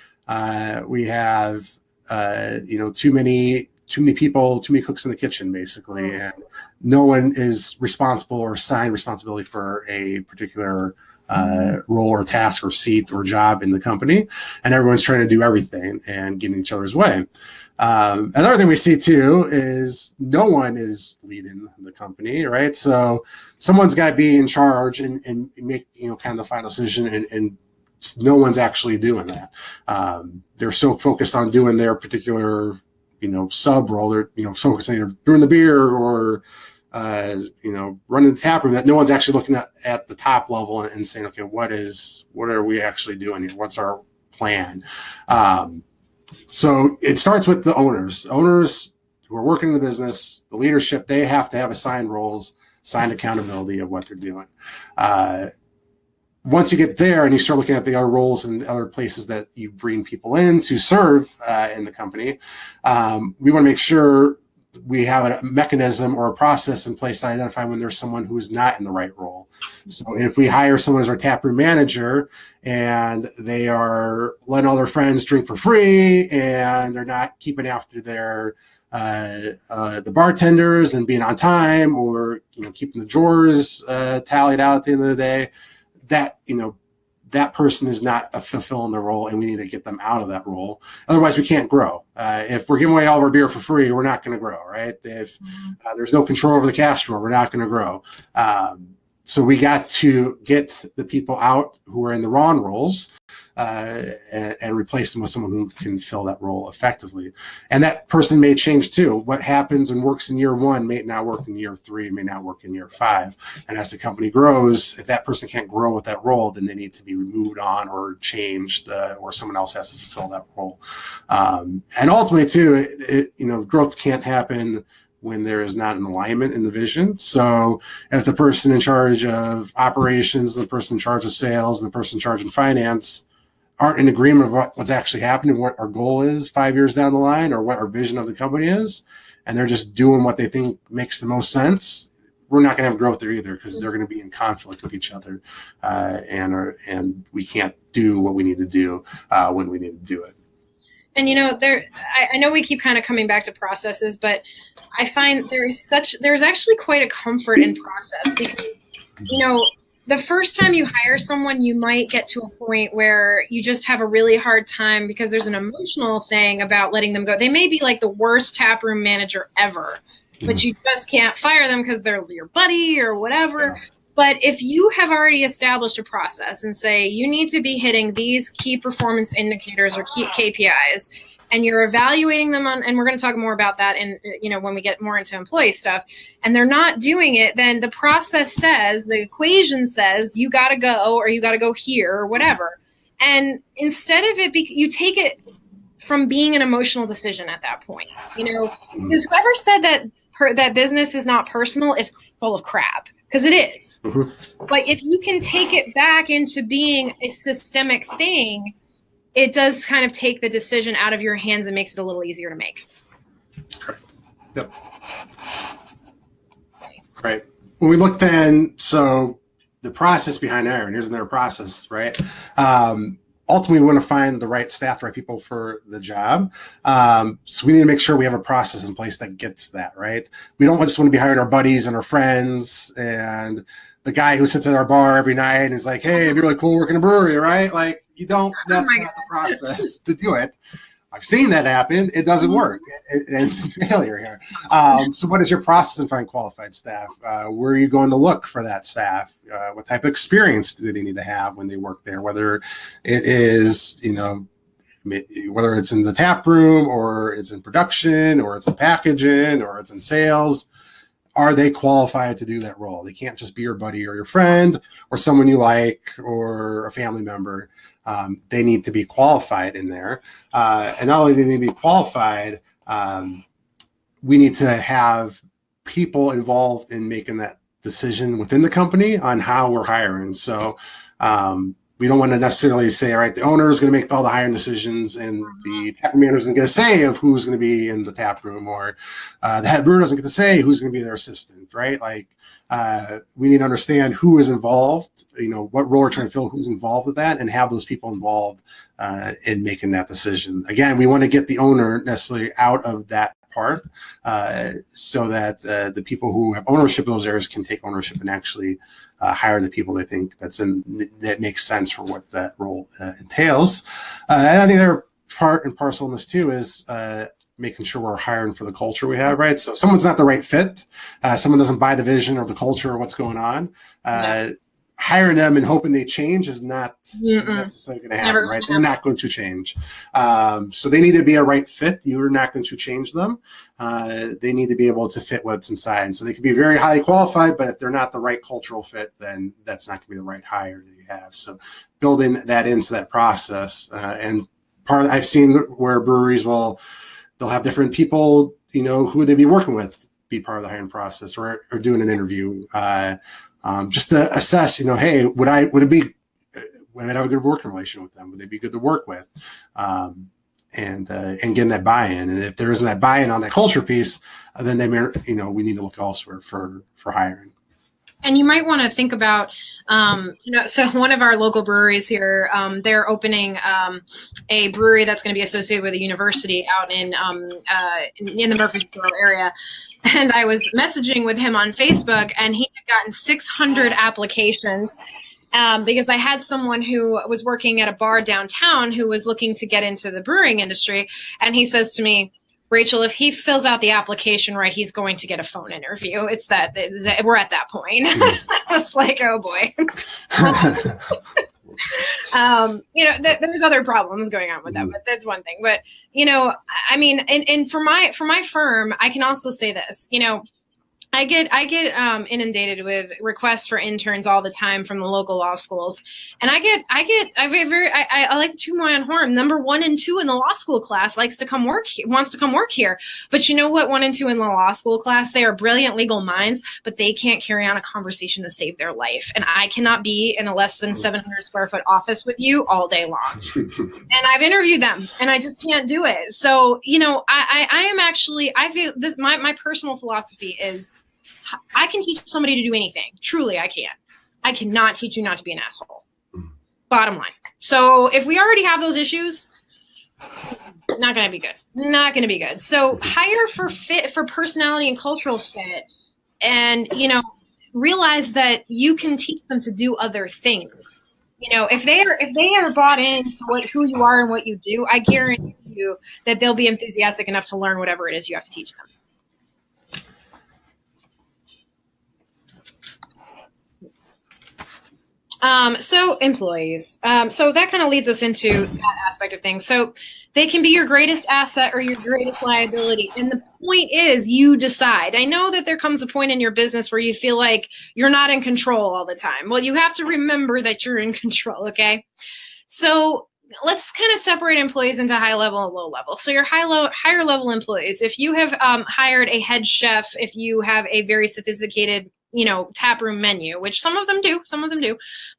S2: we have too many people, too many cooks in the kitchen, basically, and no one is responsible or assigned responsibility for a particular role or task or seat or job in the company, and everyone's trying to do everything and get in each other's way. Another thing we see too is no one is leading the company, right? So someone's got to be in charge and make kind of the final decision, and no one's actually doing that. They're so focused on doing their particular sub role. They're focusing either brewing the beer or running the tap room, that no one's actually looking at the top level and saying, okay, what are we actually doing here? What's our plan? So it starts with the owners who are working in the business, the leadership. They have to have assigned roles, assigned accountability of what they're doing. once you get there and you start looking at the other roles and other places that you bring people in to serve in the company, we want to make sure we have a mechanism or a process in place to identify when there's someone who is not in the right role. So if we hire someone as our taproom manager and they are letting all their friends drink for free and they're not keeping after their the bartenders and being on time, or keeping the drawers tallied out at the end of the day, that that person is not fulfilling the role, and we need to get them out of that role. Otherwise, we can't grow. If we're giving away all of our beer for free, we're not going to grow, right? If there's no control over the cash drawer, we're not going to grow. So we got to get the people out who are in the wrong roles and replace them with someone who can fill that role effectively. And that person may change too. What happens and works in year 1 may not work in year 3, may not work in year 5. And as the company grows, if that person can't grow with that role, then they need to be moved on or changed, or someone else has to fulfill that role. And ultimately too, growth can't happen when there is not an alignment in the vision. So if the person in charge of operations, the person in charge of sales, and the person in charge of finance aren't in agreement of what's actually happening, what our goal is 5 years down the line, or what our vision of the company is, and they're just doing what they think makes the most sense, we're not going to have growth there either, because they're going to be in conflict with each other, and we can't do what we need to do when we need to do it.
S1: And I know we keep kind of coming back to processes, but I find there's actually quite a comfort in process, because the first time you hire someone, you might get to a point where you just have a really hard time because there's an emotional thing about letting them go. They may be like the worst taproom manager ever, but you just can't fire them because they're your buddy or whatever. Yeah. But if you have already established a process and say you need to be hitting these key performance indicators or key KPIs, and you're evaluating them on, and we're going to talk more about that in, when we get more into employee stuff, and they're not doing it, then the process says, the equation says, you got to go, or you got to go here, or whatever. And instead of it, you take it from being an emotional decision at that point, because whoever said that business is not personal is full of crap, because it is. Mm-hmm. But if you can take it back into being a systemic thing, it does kind of take the decision out of your hands and makes it a little easier to make.
S2: Correct. Yep. Right. When we look then, so the process behind hiring, here's their process, right? Ultimately, we want to find the right staff, the right people for the job. So we need to make sure we have a process in place that gets that, right? We don't just want to be hiring our buddies and our friends and the guy who sits at our bar every night and is like, hey, it'd be really cool working in a brewery, right? Like, that's not the process to do it. I've seen that happen. It doesn't work. It's a failure here. So what is your process in finding qualified staff? Where are you going to look for that staff? What type of experience do they need to have when they work there? Whether it is, whether it's in the tap room, or it's in production, or it's in packaging, or it's in sales. Are they qualified to do that role? They can't just be your buddy or your friend or someone you like or a family member. They need to be qualified in there. And not only do they need to be qualified, we need to have people involved in making that decision within the company on how we're hiring. So we don't want to necessarily say, all right, the owner is going to make all the hiring decisions and the tap room manager isn't going to say of who's going to be in the tap room, or the head brewer doesn't get to say who's going to be their assistant, right? Like we need to understand who is involved, what role we're trying to fill, who's involved with that, and have those people involved in making that decision. Again, we want to get the owner necessarily out of that part so that the people who have ownership of those areas can take ownership and actually hire the people they think that makes sense for what that role entails. And I think they're part and parcel in this too is making sure we're hiring for the culture we have, right? So if someone's not the right fit, someone doesn't buy the vision or the culture or what's going on, hiring them and hoping they change is not necessarily going to happen, right? They're not going to change. So they need to be a right fit. You're not going to change them. They need to be able to fit what's inside. So they could be very highly qualified, but if they're not the right cultural fit, then that's not going to be the right hire that you have. So building that into that process. And I've seen where breweries they'll have different people, who they be working with be part of the hiring process or doing an interview. Just to assess, hey, would it be would have a good working relation with them? Would they be good to work with? And getting that buy-in. And if there isn't that buy-in on that culture piece, then they may, we need to look elsewhere for hiring.
S1: And you might want to think about, so one of our local breweries here, they're opening a brewery that's going to be associated with a university out in the Murfreesboro area. And I was messaging with him on Facebook, and he had gotten 600 applications because I had someone who was working at a bar downtown who was looking to get into the brewing industry. And he says to me, Rachel, if he fills out the application right, he's going to get a phone interview. It's that we're at that point. I was like, oh boy. There's other problems going on with that, but that's one thing. But, I mean, and for my firm, I can also say this, I get inundated with requests for interns all the time from the local law schools, and I like to toot my own horn. Number 1 and 2 in the law school class wants to come work here. But you know what? 1 and 2 in the law school class, they are brilliant legal minds, but they can't carry on a conversation to save their life. And I cannot be in a less than 700 square foot office with you all day long. And I've interviewed them, and I just can't do it. So I feel this. My personal philosophy is, I can teach somebody to do anything. Truly, I can. I cannot teach you not to be an asshole. Bottom line. So if we already have those issues, not going to be good. Not going to be good. So hire for personality and cultural fit, and, realize that you can teach them to do other things. If they are bought into who you are and what you do, I guarantee you that they'll be enthusiastic enough to learn whatever it is you have to teach them. So employees. So that kind of leads us into that aspect of things. So they can be your greatest asset or your greatest liability. And the point is, you decide. I know that there comes a point in your business where you feel like you're not in control all the time. Well, you have to remember that you're in control. Okay. So let's kind of separate employees into high level and low level. So your higher level employees, if you have hired a head chef, if you have a very sophisticated tap room menu, which some of them do,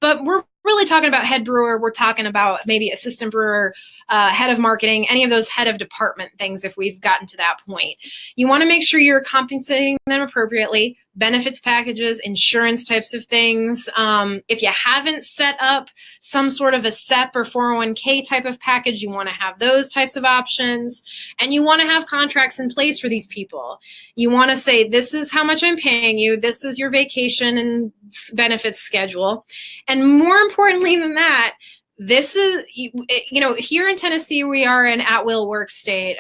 S1: but we're really talking about head brewer. We're talking about maybe assistant brewer, head of marketing, any of those head of department things. If we've gotten to that point, you want to make sure you're compensating them appropriately, benefits packages, insurance types of things. If you haven't set up some sort of a SEP or 401k type of package, you want to have those types of options, and you want to have contracts in place for these people. You want to say, this is how much I'm paying you. This is your vacation and benefits schedule. And more importantly than that, this is, here in Tennessee, we are an at-will work state,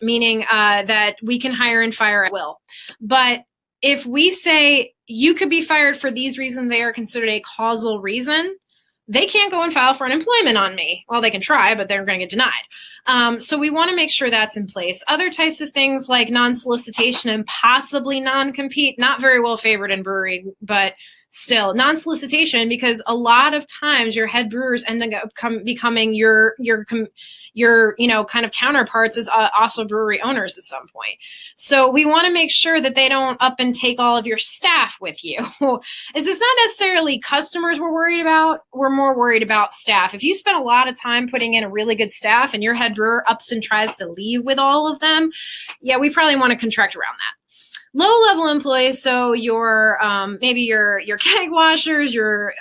S1: meaning that we can hire and fire at will. But if we say you could be fired for these reasons, they are considered a causal reason, they can't go and file for unemployment on me. Well, they can try, but they're going to get denied. So we want to make sure that's in place. Other types of things like non-solicitation and possibly non-compete, not very well favored in brewery, but still non-solicitation, because a lot of times your head brewers end up becoming your kind of counterparts as also brewery owners at some point. So we want to make sure that they don't up and take all of your staff with you. Is it's not necessarily customers we're worried about. We're more worried about staff. If you spend a lot of time putting in a really good staff and your head brewer ups and tries to leave with all of them, yeah, we probably want to contract around that. Low-level employees, so your maybe your keg washers, your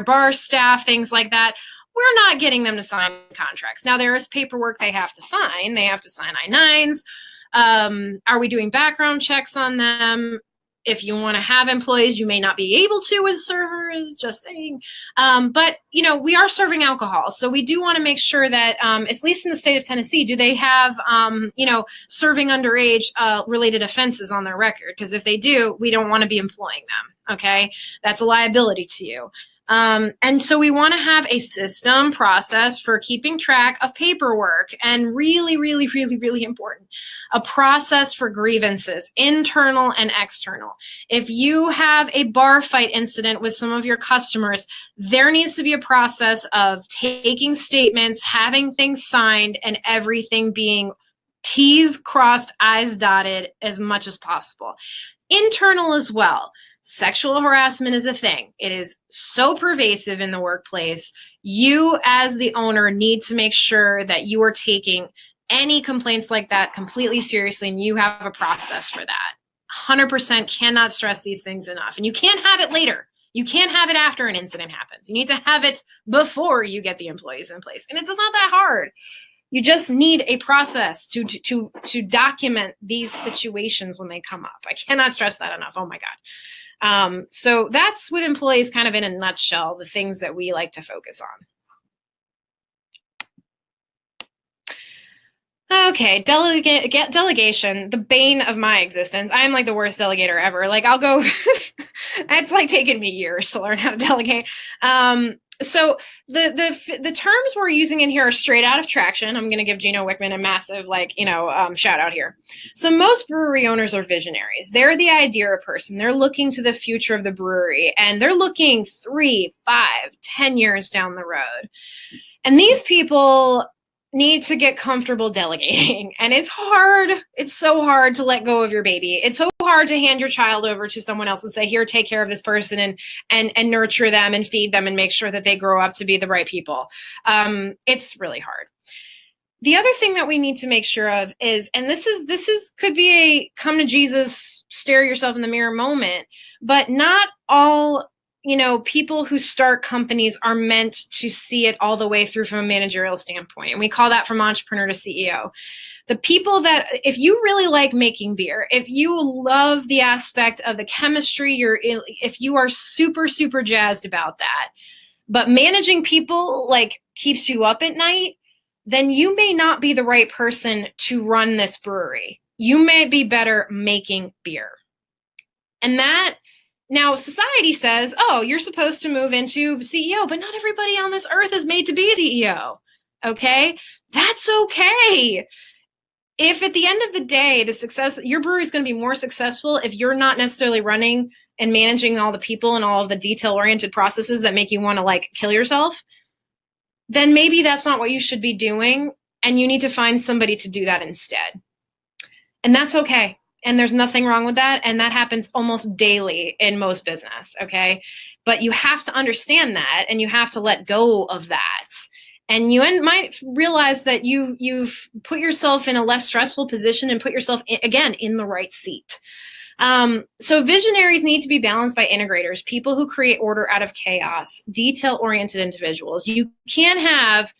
S1: bar staff, things like that. We're not getting them to sign contracts. Now, there is paperwork they have to sign. They have to sign I-9s. Are we doing background checks on them? If you want to have employees, you may not be able to as servers, just saying. But, we are serving alcohol. So we do want to make sure that, at least in the state of Tennessee, do they have, serving underage related offenses on their record? Because if they do, we don't want to be employing them. Okay. That's a liability to you. And so we want to have a system process for keeping track of paperwork, and really, really, really, really important, a process for grievances, internal and external. If you have a bar fight incident with some of your customers, there needs to be a process of taking statements, having things signed, and everything being T's crossed, I's dotted as much as possible. Internal as well. Sexual harassment is a thing. It is so pervasive in the workplace. You, as the owner, need to make sure that you are taking any complaints like that completely seriously, and you have a process for that. 100% cannot stress these things enough. And you can't have it later. You can't have it after an incident happens. You need to have it before you get the employees in place. And it's not that hard. You just need a process to document these situations when they come up. I cannot stress that enough. Oh my God. So that's with employees kind of in a nutshell, the things that we like to focus on. Okay, delegation, the bane of my existence. I'm like the worst delegator ever. Like I'll go, it's like taken me years to learn how to delegate. So the terms we're using in here are straight out of Traction. I'm going to give Gino Wickman a massive shout out here. So most brewery owners are visionaries. They're the idea person. They're looking to the future of the brewery, and they're looking 3, 5, 10 years down the road. And these people need to get comfortable delegating. And it's hard. It's so hard to let go of your baby. It's so hard to hand your child over to someone else and say, here, take care of this person and nurture them and feed them and make sure that they grow up to be the right people. It's really hard. The other thing that we need to make sure of is, and this could be a come to Jesus, stare yourself in the mirror moment, but not all people who start companies are meant to see it all the way through from a managerial standpoint. And we call that from entrepreneur to CEO. The people that, if you really like making beer, if you love the aspect of the chemistry, if you are super, super jazzed about that, but managing people like keeps you up at night, then you may not be the right person to run this brewery. You may be better making beer. And that, now, society says, oh, you're supposed to move into CEO, but not everybody on this earth is made to be a CEO, okay? That's okay. If at the end of the day, your brewery is going to be more successful if you're not necessarily running and managing all the people and all of the detail-oriented processes that make you want to, kill yourself, then maybe that's not what you should be doing, and you need to find somebody to do that instead. And that's okay. And there's nothing wrong with that. And that happens almost daily in most business. Okay. But you have to understand that, and you have to let go of that. And you might realize that you've put yourself in a less stressful position and put yourself in the right seat. So visionaries need to be balanced by integrators, people who create order out of chaos, detail-oriented individuals. You can't have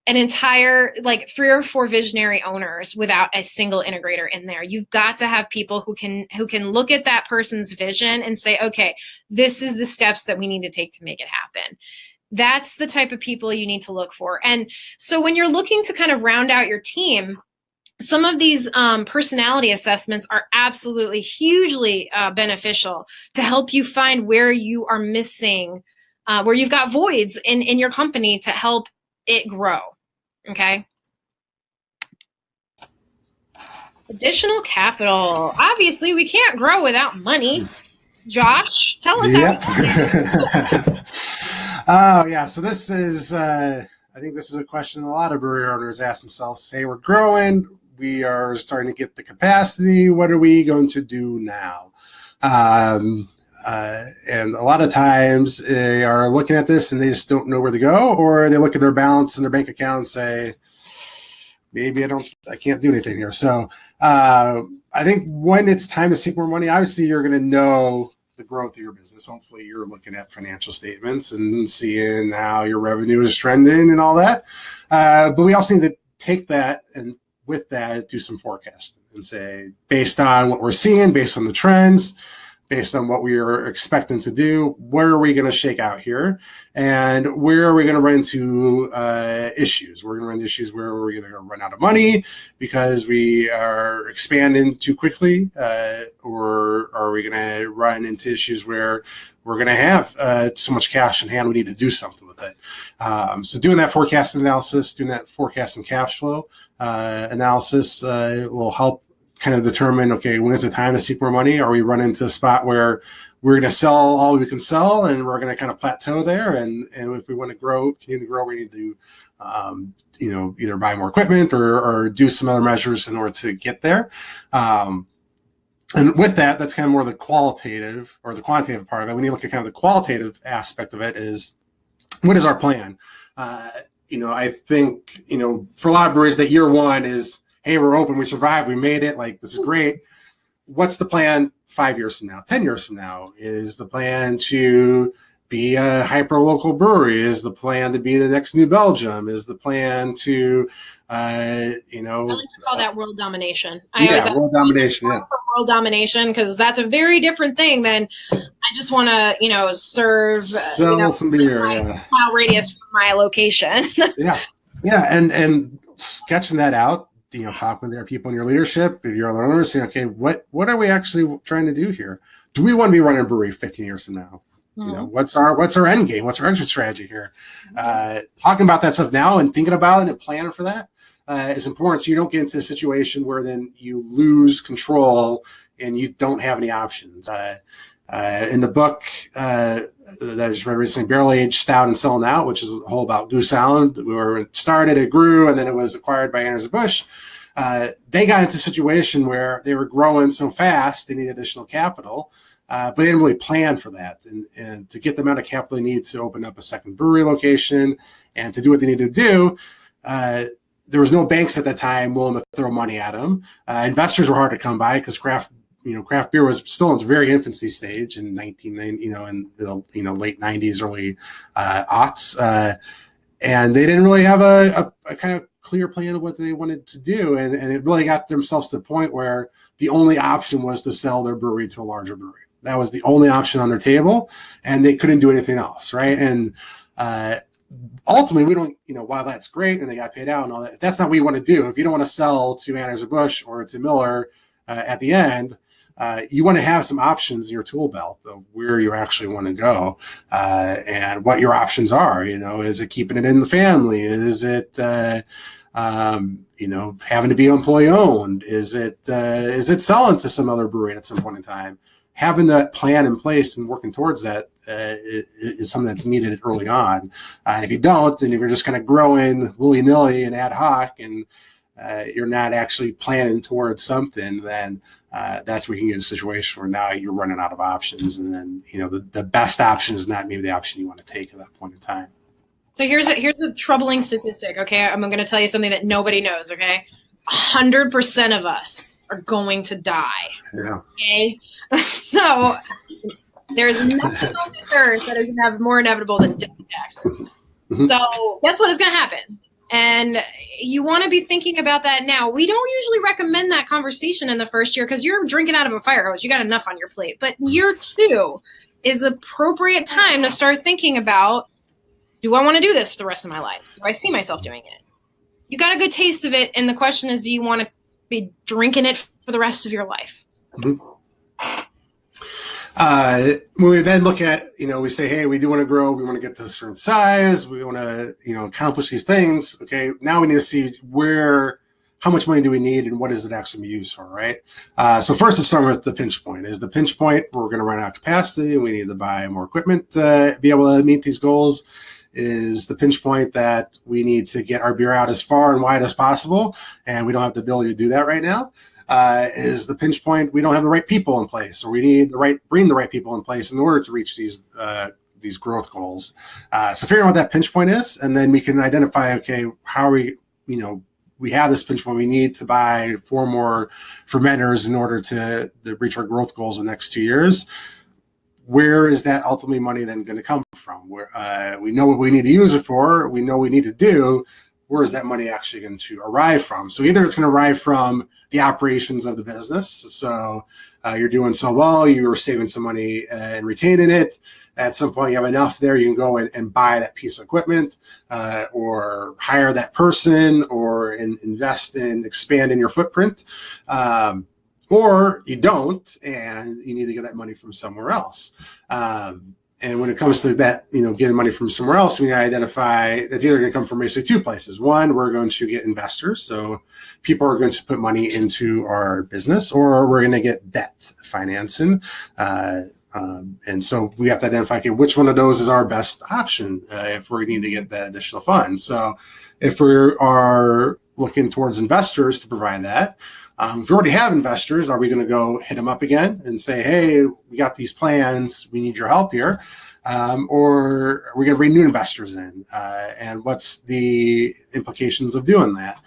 S1: an entire 3 or 4 visionary owners without a single integrator in there. You've got to have people who can look at that person's vision and say, okay, this is the steps that we need to take to make it happen. That's the type of people you need to look for. And so when you're looking to kind of round out your team, some of these personality assessments are absolutely hugely beneficial to help you find where you are missing, where you've got voids in your company to help it grow. Okay. Additional capital. Obviously, we can't grow without money. Josh, tell us how we do it.
S2: Oh, yeah. So this is, I think this is a question a lot of brewery owners ask themselves. Hey, we're growing. We are starting to get the capacity. What are we going to do now? And a lot of times they are looking at this and they just don't know where to go, or they look at their balance in their bank account and say, maybe I can't do anything here. So I think when it's time to seek more money, obviously you're going to know the growth of your business. Hopefully you're looking at financial statements and seeing how your revenue is trending and all that. But we also need to take that and with that do some forecasting and say, based on what we're seeing, based on the trends, based on what we are expecting to do, where are we going to shake out here? And where are we going to run into issues? We're going to run into issues where we're going to run out of money because we are expanding too quickly, or are we going to run into issues where we're going to have so much cash in hand we need to do something with it? So doing that forecasting analysis, doing that forecasting cash flow analysis will help kind of determine, okay, when is the time to seek more money? Are we running into a spot where we're going to sell all we can sell and we're going to kind of plateau there? And if we want to continue to grow, we need to, either buy more equipment or do some other measures in order to get there. And with that, that's kind of more the qualitative or the quantitative part of it. When you look at kind of the qualitative aspect of it is, what is our plan? I think, for a lot of breweries that year one is, hey, we're open, we survived, we made it, like, this is great. What's the plan 5 years from now, 10 years from now? Is the plan to be a hyper local brewery? Is the plan to be the next New Belgium? Is the plan to,
S1: I like to call that world domination. I always ask,
S2: world domination. Yeah,
S1: world domination, because that's a very different thing than I just want to, serve
S2: some beer,
S1: mile radius from my location.
S2: yeah, and sketching that out. Talk with their people in your leadership, if you're other owners, saying, okay, what are we actually trying to do here? Do we want to be running a brewery 15 years from now? Mm-hmm. What's our end game? What's our exit strategy here? Talking about that stuff now and thinking about it and planning for that is important, so you don't get into a situation where then you lose control and you don't have any options. In the book that I just read recently, Barrel Aged Stout and Selling Out, which is a whole about Goose Island, where it started, it grew, and then it was acquired by Anheuser-Busch. They got into a situation where they were growing so fast, they needed additional capital, but they didn't really plan for that. And to get the amount of capital they needed to open up a second brewery location and to do what they needed to do, there was no banks at that time willing to throw money at them. Investors were hard to come by because craft beer was still in its very infancy stage in 1990, in the late 90s, early aughts, and they didn't really have a kind of clear plan of what they wanted to do, and it really got themselves to the point where the only option was to sell their brewery to a larger brewery. That was the only option on their table, and they couldn't do anything else, right? And ultimately, we don't, while that's great and they got paid out and all that, that's not what you want to do. If you don't want to sell to Anheuser-Busch or to Miller at the end, you want to have some options in your tool belt of where you actually want to go and what your options are. Is it keeping it in the family? Is it, having to be employee owned? Is it selling to some other brewery at some point in time? Having that plan in place and working towards that is something that's needed early on. And if you don't, and if you're just kind of growing willy-nilly and ad hoc and you're not actually planning towards something, then that's where you can get a situation where now you're running out of options. And then, the best option is not maybe the option you want to take at that point in time.
S1: So here's a troubling statistic. Okay. I'm going to tell you something that nobody knows. Okay. 100% of us are going to die.
S2: Yeah.
S1: Okay. So there's nothing on this earth that is more inevitable than death and taxes. Mm-hmm. So guess what is going to happen? And you want to be thinking about that now. We don't usually recommend that conversation in the first year because you're drinking out of a fire hose. You got enough on your plate. But year 2 is appropriate time to start thinking about, do I want to do this for the rest of my life? Do I see myself doing it? You got a good taste of it. And the question is, do you want to be drinking it for the rest of your life?
S2: Mm-hmm. When we then look at, we say, hey, we do want to grow. We want to get to a certain size. We want to, accomplish these things. Okay. Now we need to see how much money do we need and what is it actually be used for, right? So first, let's start with the pinch point. Is the pinch point we're going to run out of capacity and we need to buy more equipment to be able to meet these goals? Is the pinch point that we need to get our beer out as far and wide as possible and we don't have the ability to do that right now? Is the pinch point we don't have the right people in place, or we need bring the right people in place in order to reach these growth goals. So figuring out what that pinch point is, and then we can identify, okay, how are we, we have this pinch point, we need to buy 4 more fermenters in order to reach our growth goals in the next 2 years. Where is that ultimately money then going to come from? Where we know what we need to use it for, we know what we need to do. Where is that money actually going to arrive from? So either it's going to arrive from the operations of the business. So you're doing so well, you're saving some money and retaining it. At some point you have enough there, you can go and buy that piece of equipment or hire that person or invest in expanding your footprint. Or you don't, and you need to get that money from somewhere else. And when it comes to that, getting money from somewhere else, we identify that's either going to come from basically 2 places. One, we're going to get investors. So people are going to put money into our business, or we're going to get debt financing. And so we have to identify, okay, which one of those is our best option if we need to get that additional funds. So if we are looking towards investors to provide that, If we already have investors, are we going to go hit them up again and say, hey, we got these plans, we need your help here? Or are we going to bring new investors in? And what's the implications of doing that?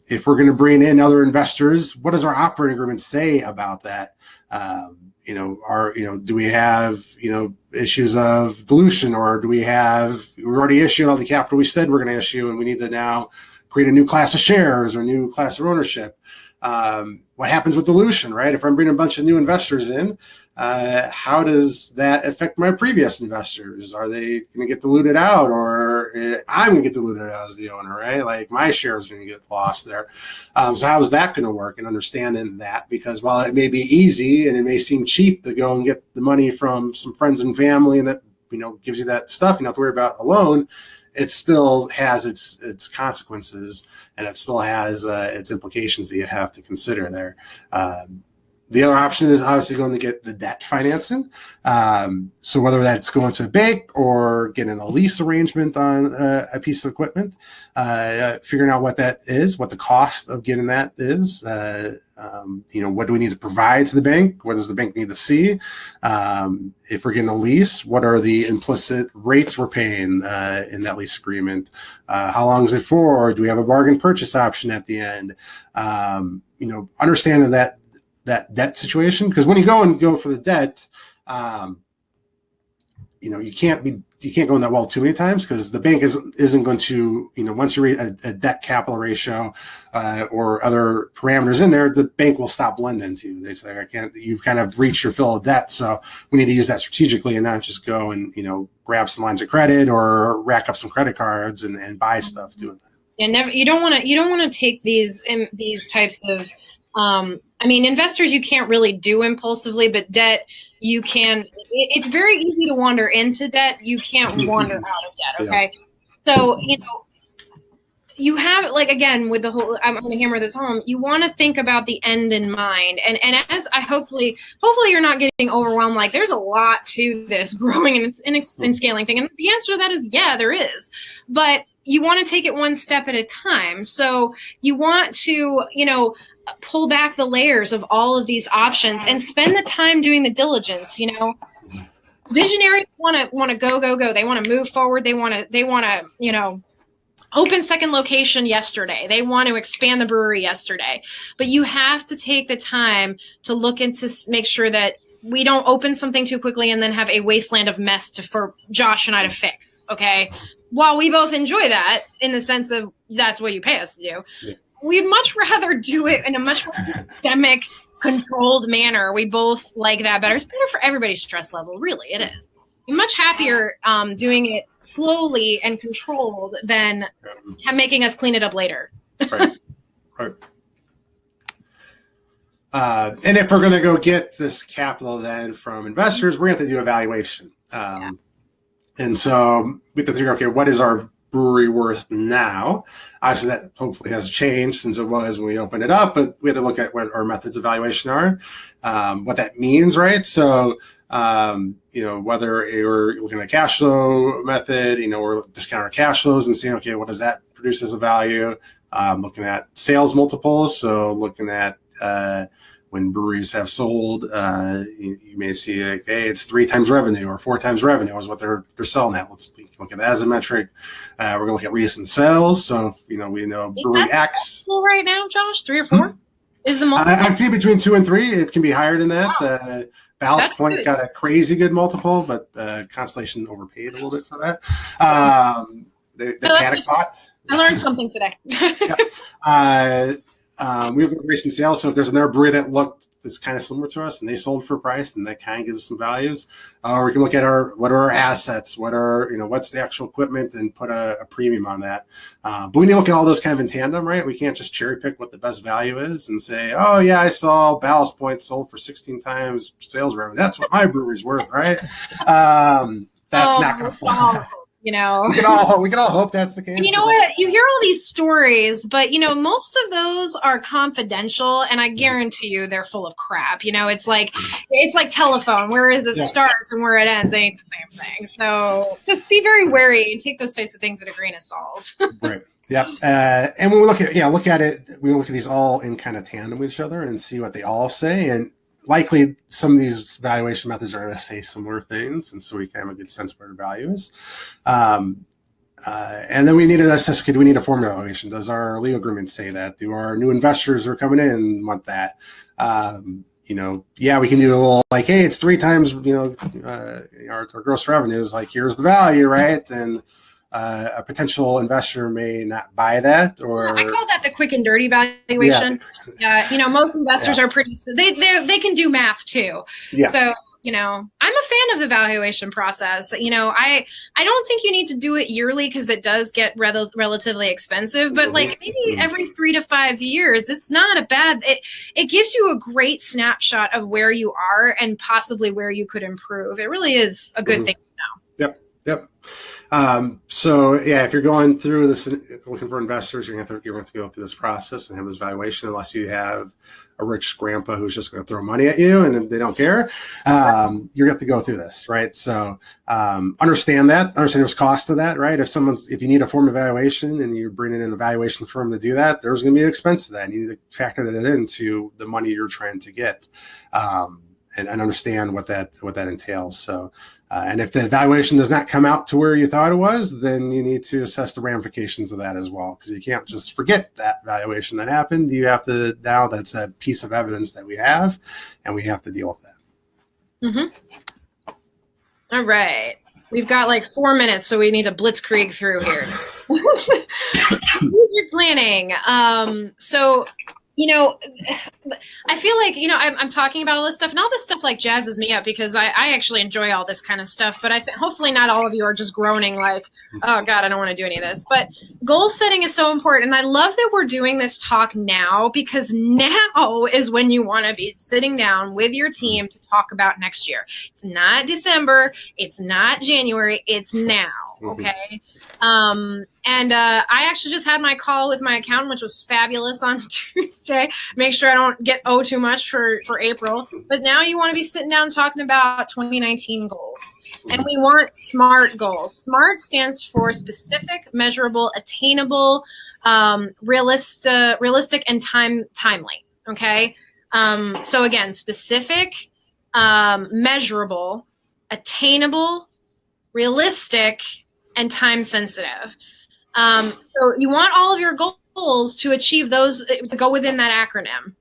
S2: If we're going to bring in other investors, what does our operating agreement say about that? Do we have, issues of dilution, or we already issued all the capital we said we're going to issue, and we need to now create a new class of shares or a new class of ownership? What happens with dilution, right? If I'm bringing a bunch of new investors in, how does that affect my previous investors? Are they going to get diluted out, or I'm going to get diluted out as the owner, right? Like my shares are going to get lost there. So how is that going to work, and understanding that? Because while it may be easy and it may seem cheap to go and get the money from some friends and family, and that, gives you that stuff you don't have to worry about alone, it still has its consequences, and it still has its implications that you have to consider there. The other option is obviously going to get the debt financing. So whether that's going to a bank or getting a lease arrangement on a piece of equipment, figuring out what that is, what the cost of getting that is, what do we need to provide to the bank? What does the bank need to see? If we're getting a lease, what are the implicit rates we're paying in that lease agreement? How long is it for? Do we have a bargain purchase option at the end? Understanding that debt situation, because when you go for the debt, you can't go in that well too many times, because the bank isn't going to, once you reach a debt capital ratio or other parameters in there, the bank will stop lending to you. They say, you've kind of reached your fill of debt, so we need to use that strategically and not just go and grab some lines of credit or rack up some credit cards and buy stuff doing that.
S1: And you don't want to take these types of investors you can't really do impulsively, but debt you can. It's very easy to wander into debt. You can't wander out of debt. Okay. Yeah. So, you have, like, again, with the whole, I'm going to hammer this home. You want to think about the end in mind. And as I hopefully you're not getting overwhelmed. Like, there's a lot to this growing and scaling thing. And the answer to that is, yeah, there is. But you want to take it one step at a time. So you want to, pull back the layers of all of these options and spend the time doing the diligence. Visionaries want to go. They want to move forward. They want to, open second location yesterday. They want to expand the brewery yesterday. But you have to take the time to look into, make sure that we don't open something too quickly and then have a wasteland of mess for Josh and I to fix. Okay. While we both enjoy that in the sense of that's what you pay us to do. Yeah. We'd much rather do it in a much more systemic, controlled manner. We both like that better. It's better for everybody's stress level. Really, it is. You're much happier doing it slowly and controlled than making us clean it up later.
S2: Right. And if we're going to go get this capital then from investors, we're going to have to do evaluation. And so we have to figure, okay, what is our brewery worth now? Obviously, that hopefully has changed since it was when we opened it up, but we have to look at what our methods of valuation are, what that means, right? So, whether you're looking at a cash flow method, we're discounting our cash flows and seeing, okay, what does that produce as a value? Looking at sales multiples, so looking at when breweries have sold, you may see like, hey, it's 3 times revenue or 4 times revenue is what they're selling at. Let's look at that as a metric. We're going to look at recent sales. So, we know brewery X.
S1: Right now, Josh, 3 or 4 is the multiple?
S2: I've seen between 2 and 3. It can be higher than that.
S1: Wow.
S2: Ballast Point good. Got a crazy good multiple, but Constellation overpaid a little bit for that. The panic pot.
S1: I learned something today.
S2: We have recent sales, so if there's another brewery that's kind of similar to us and they sold for a price, then that kind of gives us some values. Or we can look at what are our assets, what's the actual equipment, and put a premium on that. But we need to look at all those kind of in tandem, right? We can't just cherry pick what the best value is and say, oh yeah, I saw Ballast Point sold for 16 times sales revenue. That's what my brewery's worth, right? That's not going to fly.
S1: you know.
S2: We can all hope that's the case.
S1: And you know what? You hear all these stories, but most of those are confidential, and I guarantee you they're full of crap. It's like telephone, where it starts and where it ends ain't the same thing. So just be very wary and take those types of things with a grain of salt.
S2: Right. Yep. And when we look at it, we look at these all in kind of tandem with each other and see what they all say. And likely some of these valuation methods are going to say similar things. And so we can have a good sense of what our value is. And then we need to assess, okay, do we need a form valuation? Does our legal agreement say that? Do our new investors who are coming in want that? We can do a little like, hey, it's 3 times, our gross revenue is like, here's the value, right? And a potential investor may not buy that, or
S1: I call that the quick and dirty valuation. Most investors are pretty. They can do math too. Yeah. So I'm a fan of the valuation process. I don't think you need to do it yearly because it does get relatively expensive. But like maybe every 3 to 5 years, it's not a bad. It gives you a great snapshot of where you are and possibly where you could improve. It really is a good thing to know.
S2: Yep. If you're going through this, looking for investors, you're going to have to go through this process and have this valuation, unless you have a rich grandpa who's just going to throw money at you and they don't care. You're going to have to go through this, right? So understand there's cost to that, right? If you need a form of valuation and you're bringing in a valuation firm to do that, there's going to be an expense to that. You need to factor that into the money you're trying to get, and understand what that entails. So. And if the valuation does not come out to where you thought it was, then you need to assess the ramifications of that as well, because you can't just forget that valuation that happened. You have to, now that's a piece of evidence that we have, and we have to deal with that.
S1: All right. We've got like 4 minutes, so we need to blitzkrieg through here. Strategic planning. I feel like, I'm talking about all this stuff, and all this stuff like jazzes me up because I actually enjoy all this kind of stuff. But hopefully not all of you are just groaning like, oh God, I don't want to do any of this. But goal setting is so important. And I love that we're doing this talk now, because now is when you want to be sitting down with your team to talk about next year. It's not December. It's not January. It's now. Okay. I actually just had my call with my accountant, which was fabulous, on Tuesday. Make sure I don't get too much for April. But now you want to be sitting down talking about 2019 goals. And we want SMART goals. SMART stands for specific, measurable, attainable, realistic, and timely. Okay. So again, specific, measurable, attainable, realistic, and time sensitive. So you want all of your goals to achieve those, to go within that acronym.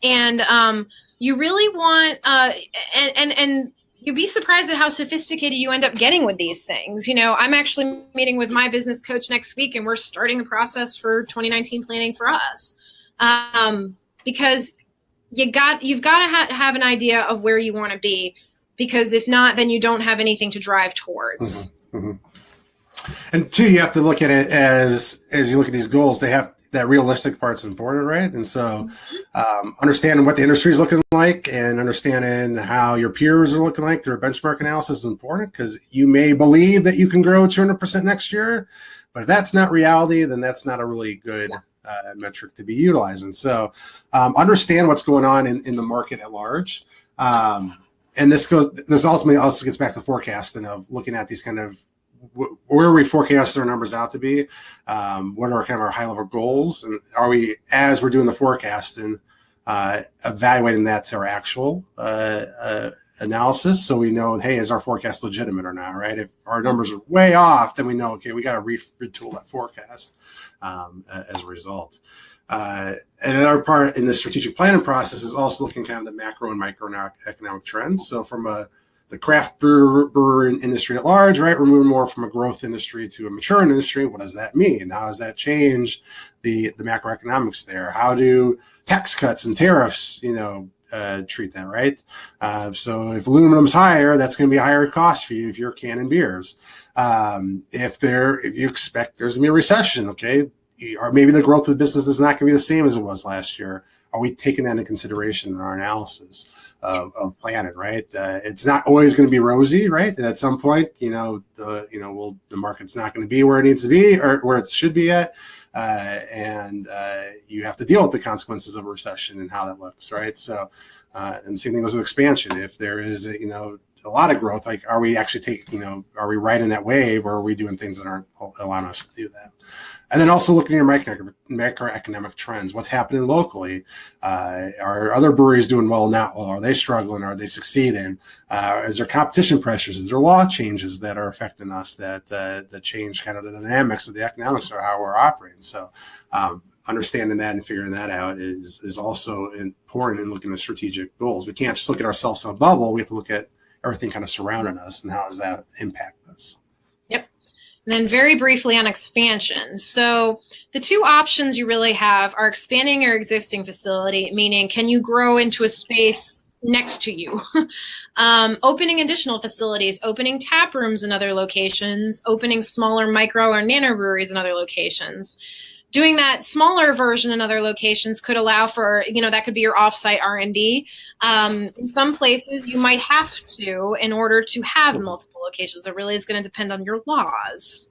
S1: And you really want, and you'd be surprised at how sophisticated you end up getting with these things. I'm actually meeting with my business coach next week, and we're starting the process for 2019 planning for us. Because you've got to have an idea of where you want to be, because if not, then you don't have anything to drive towards.
S2: And two, you have to look at it as you look at these goals, they have that realistic part's important, right? And so understanding what the industry is looking like and understanding how your peers are looking like through a benchmark analysis is important, because you may believe that you can grow 200% next year, but if that's not reality, then that's not a really good metric to be utilizing. So understand what's going on in the market at large. And this ultimately also gets back to forecasting, of looking at these kind of where we forecast our numbers out to be, what are kind of our high level goals, and are we, as we're doing the forecasting, evaluating that to our actual analysis, so we know, hey, is our forecast legitimate or not, right? If our numbers are way off, then we know, okay, we got to retool that forecast as a result. And another part in the strategic planning process is also looking kind of the macro and microeconomic trends. So from the craft brewer industry at large, right, we're moving more from a growth industry to a maturing industry. What does that mean? How does that change the macroeconomics there? How do tax cuts and tariffs, treat that, right? So if aluminum's higher, that's going to be a higher cost for you if you're canning beers. If you expect there's going to be a recession, okay, or maybe the growth of the business is not going to be the same as it was last year. Are we taking that into consideration in our analysis? of planning, right? It's not always going to be rosy, right? And at some point, the market's not going to be where it needs to be or where it should be at. And you have to deal with the consequences of a recession and how that looks, right? So, and same thing goes with expansion. If there is, a lot of growth, like, are we actually are we riding that wave, or are we doing things that aren't allowing us to do that? And then also looking at macroeconomic trends, what's happening locally. Are other breweries doing well now? Well, are they struggling? Are they succeeding? Is there competition pressures? Is there law changes that are affecting us that change kind of the dynamics of the economics or how we're operating? So understanding that and figuring that out is also important in looking at strategic goals. We can't just look at ourselves in a bubble. We have to look at everything kind of surrounding us and how does that impact us.
S1: Yep. And then very briefly on expansion. So the two options you really have are expanding your existing facility, meaning can you grow into a space next to you? Opening additional facilities, opening tap rooms in other locations, opening smaller micro or nano breweries in other locations. Doing that smaller version in other locations could allow for, that could be your offsite R&D. In some places, you might have to in order to have multiple locations. It really is going to depend on your laws.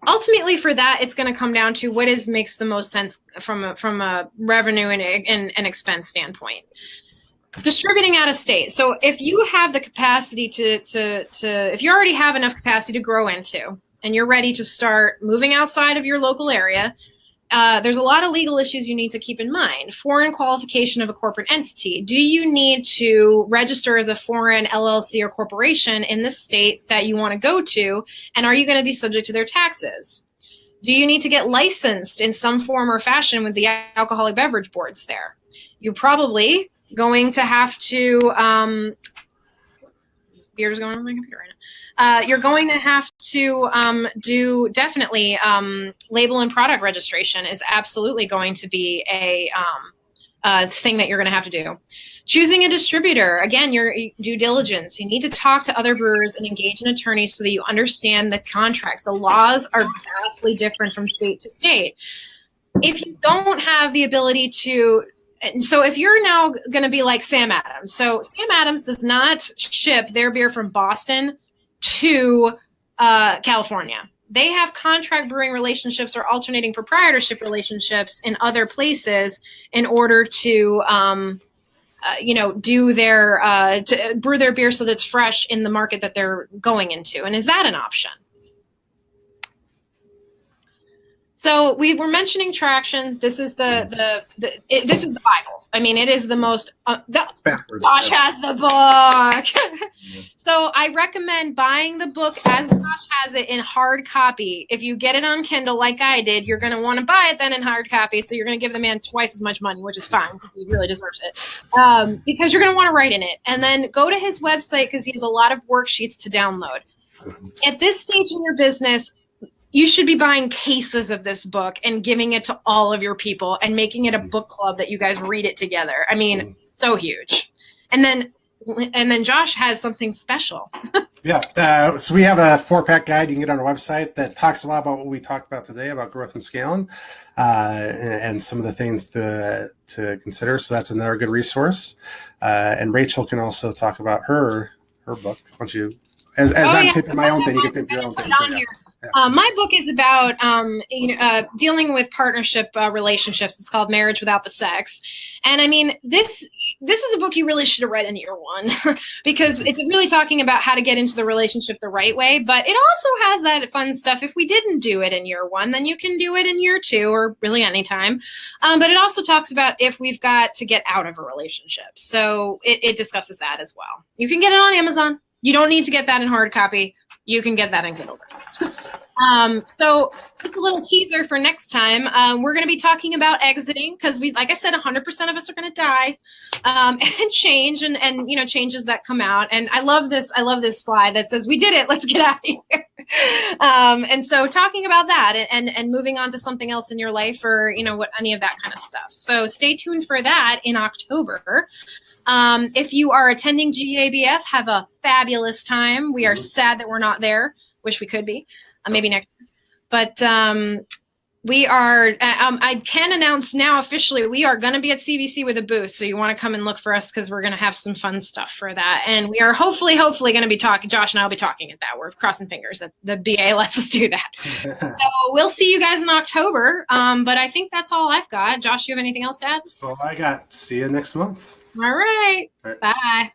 S1: Ultimately, for that, it's going to come down to what makes the most sense from a revenue and expense standpoint. Distributing out of state. So if you have the capacity if you already have enough capacity to grow into, and you're ready to start moving outside of your local area, there's a lot of legal issues you need to keep in mind. Foreign qualification of a corporate entity. Do you need to register as a foreign LLC or corporation in the state that you want to go to? And are you going to be subject to their taxes? Do you need to get licensed in some form or fashion with the alcoholic beverage boards there? You're probably going to have to, beer's going on my computer right now. You're going to have to do definitely label and product registration is absolutely going to be a thing that you're going to have to do. Choosing a distributor, again, your due diligence. You need to talk to other brewers and engage an attorney so that you understand the contracts. The laws are vastly different from state to state. If you don't have the ability to so if you're now going to be like Sam Adams. So Sam Adams does not ship their beer from Boston to California. They have contract brewing relationships or alternating proprietorship relationships in other places in order to, do their to brew their beer so that it's fresh in the market that they're going into. And is that an option? So we were mentioning traction. This is this is the Bible. I mean, it is the most. Josh has the book. So I recommend buying the book as Josh has it in hard copy. If you get it on Kindle like I did, you're going to want to buy it then in hard copy. So you're going to give the man twice as much money, which is fine because he really deserves it. Because you're going to want to write in it. And then go to his website because he has a lot of worksheets to download. At this stage in your business, you should be buying cases of this book and giving it to all of your people and making it a book club that you guys read it together. I mean, so huge. And then Josh has something special.
S2: Yeah. So we have a 4-pack guide you can get on our website that talks a lot about what we talked about today about growth and scaling and some of the things to consider. So that's another good resource. And Rachel can also talk about her book. Once you, as I'm pimping my own thing, you can pimp your own thing.
S1: My book is about dealing with partnership relationships. It's called Marriage Without the Sex. And I mean, this is a book you really should have read in year one because it's really talking about how to get into the relationship the right way. But it also has that fun stuff. If we didn't do it in year one, then you can do it in year two or really anytime. But it also talks about if we've got to get out of a relationship. So it discusses that as well. You can get it on Amazon. You don't need to get that in hard copy. You can get that in Kindle. So just a little teaser for next time. We're going to be talking about exiting because like I said, 100% of us are going to die and change and changes that come out. And I love this slide that says, we did it. Let's get out of here. And so talking about that and moving on to something else in your life or, any of that kind of stuff. So stay tuned for that in October. If you are attending GABF, have a fabulous time. We are sad that we're not there. Wish we could be. Maybe next year. But We are, I can announce now officially, we are going to be at CBC with a booth. So you want to come and look for us because we're going to have some fun stuff for that. And we are hopefully going to be talking, Josh and I will be talking at that. We're crossing fingers that the BA lets us do that. So we'll see you guys in October. But I think that's all I've got. Josh, you have anything else to add?
S2: That's all I got. See you next month.
S1: All right. Bye.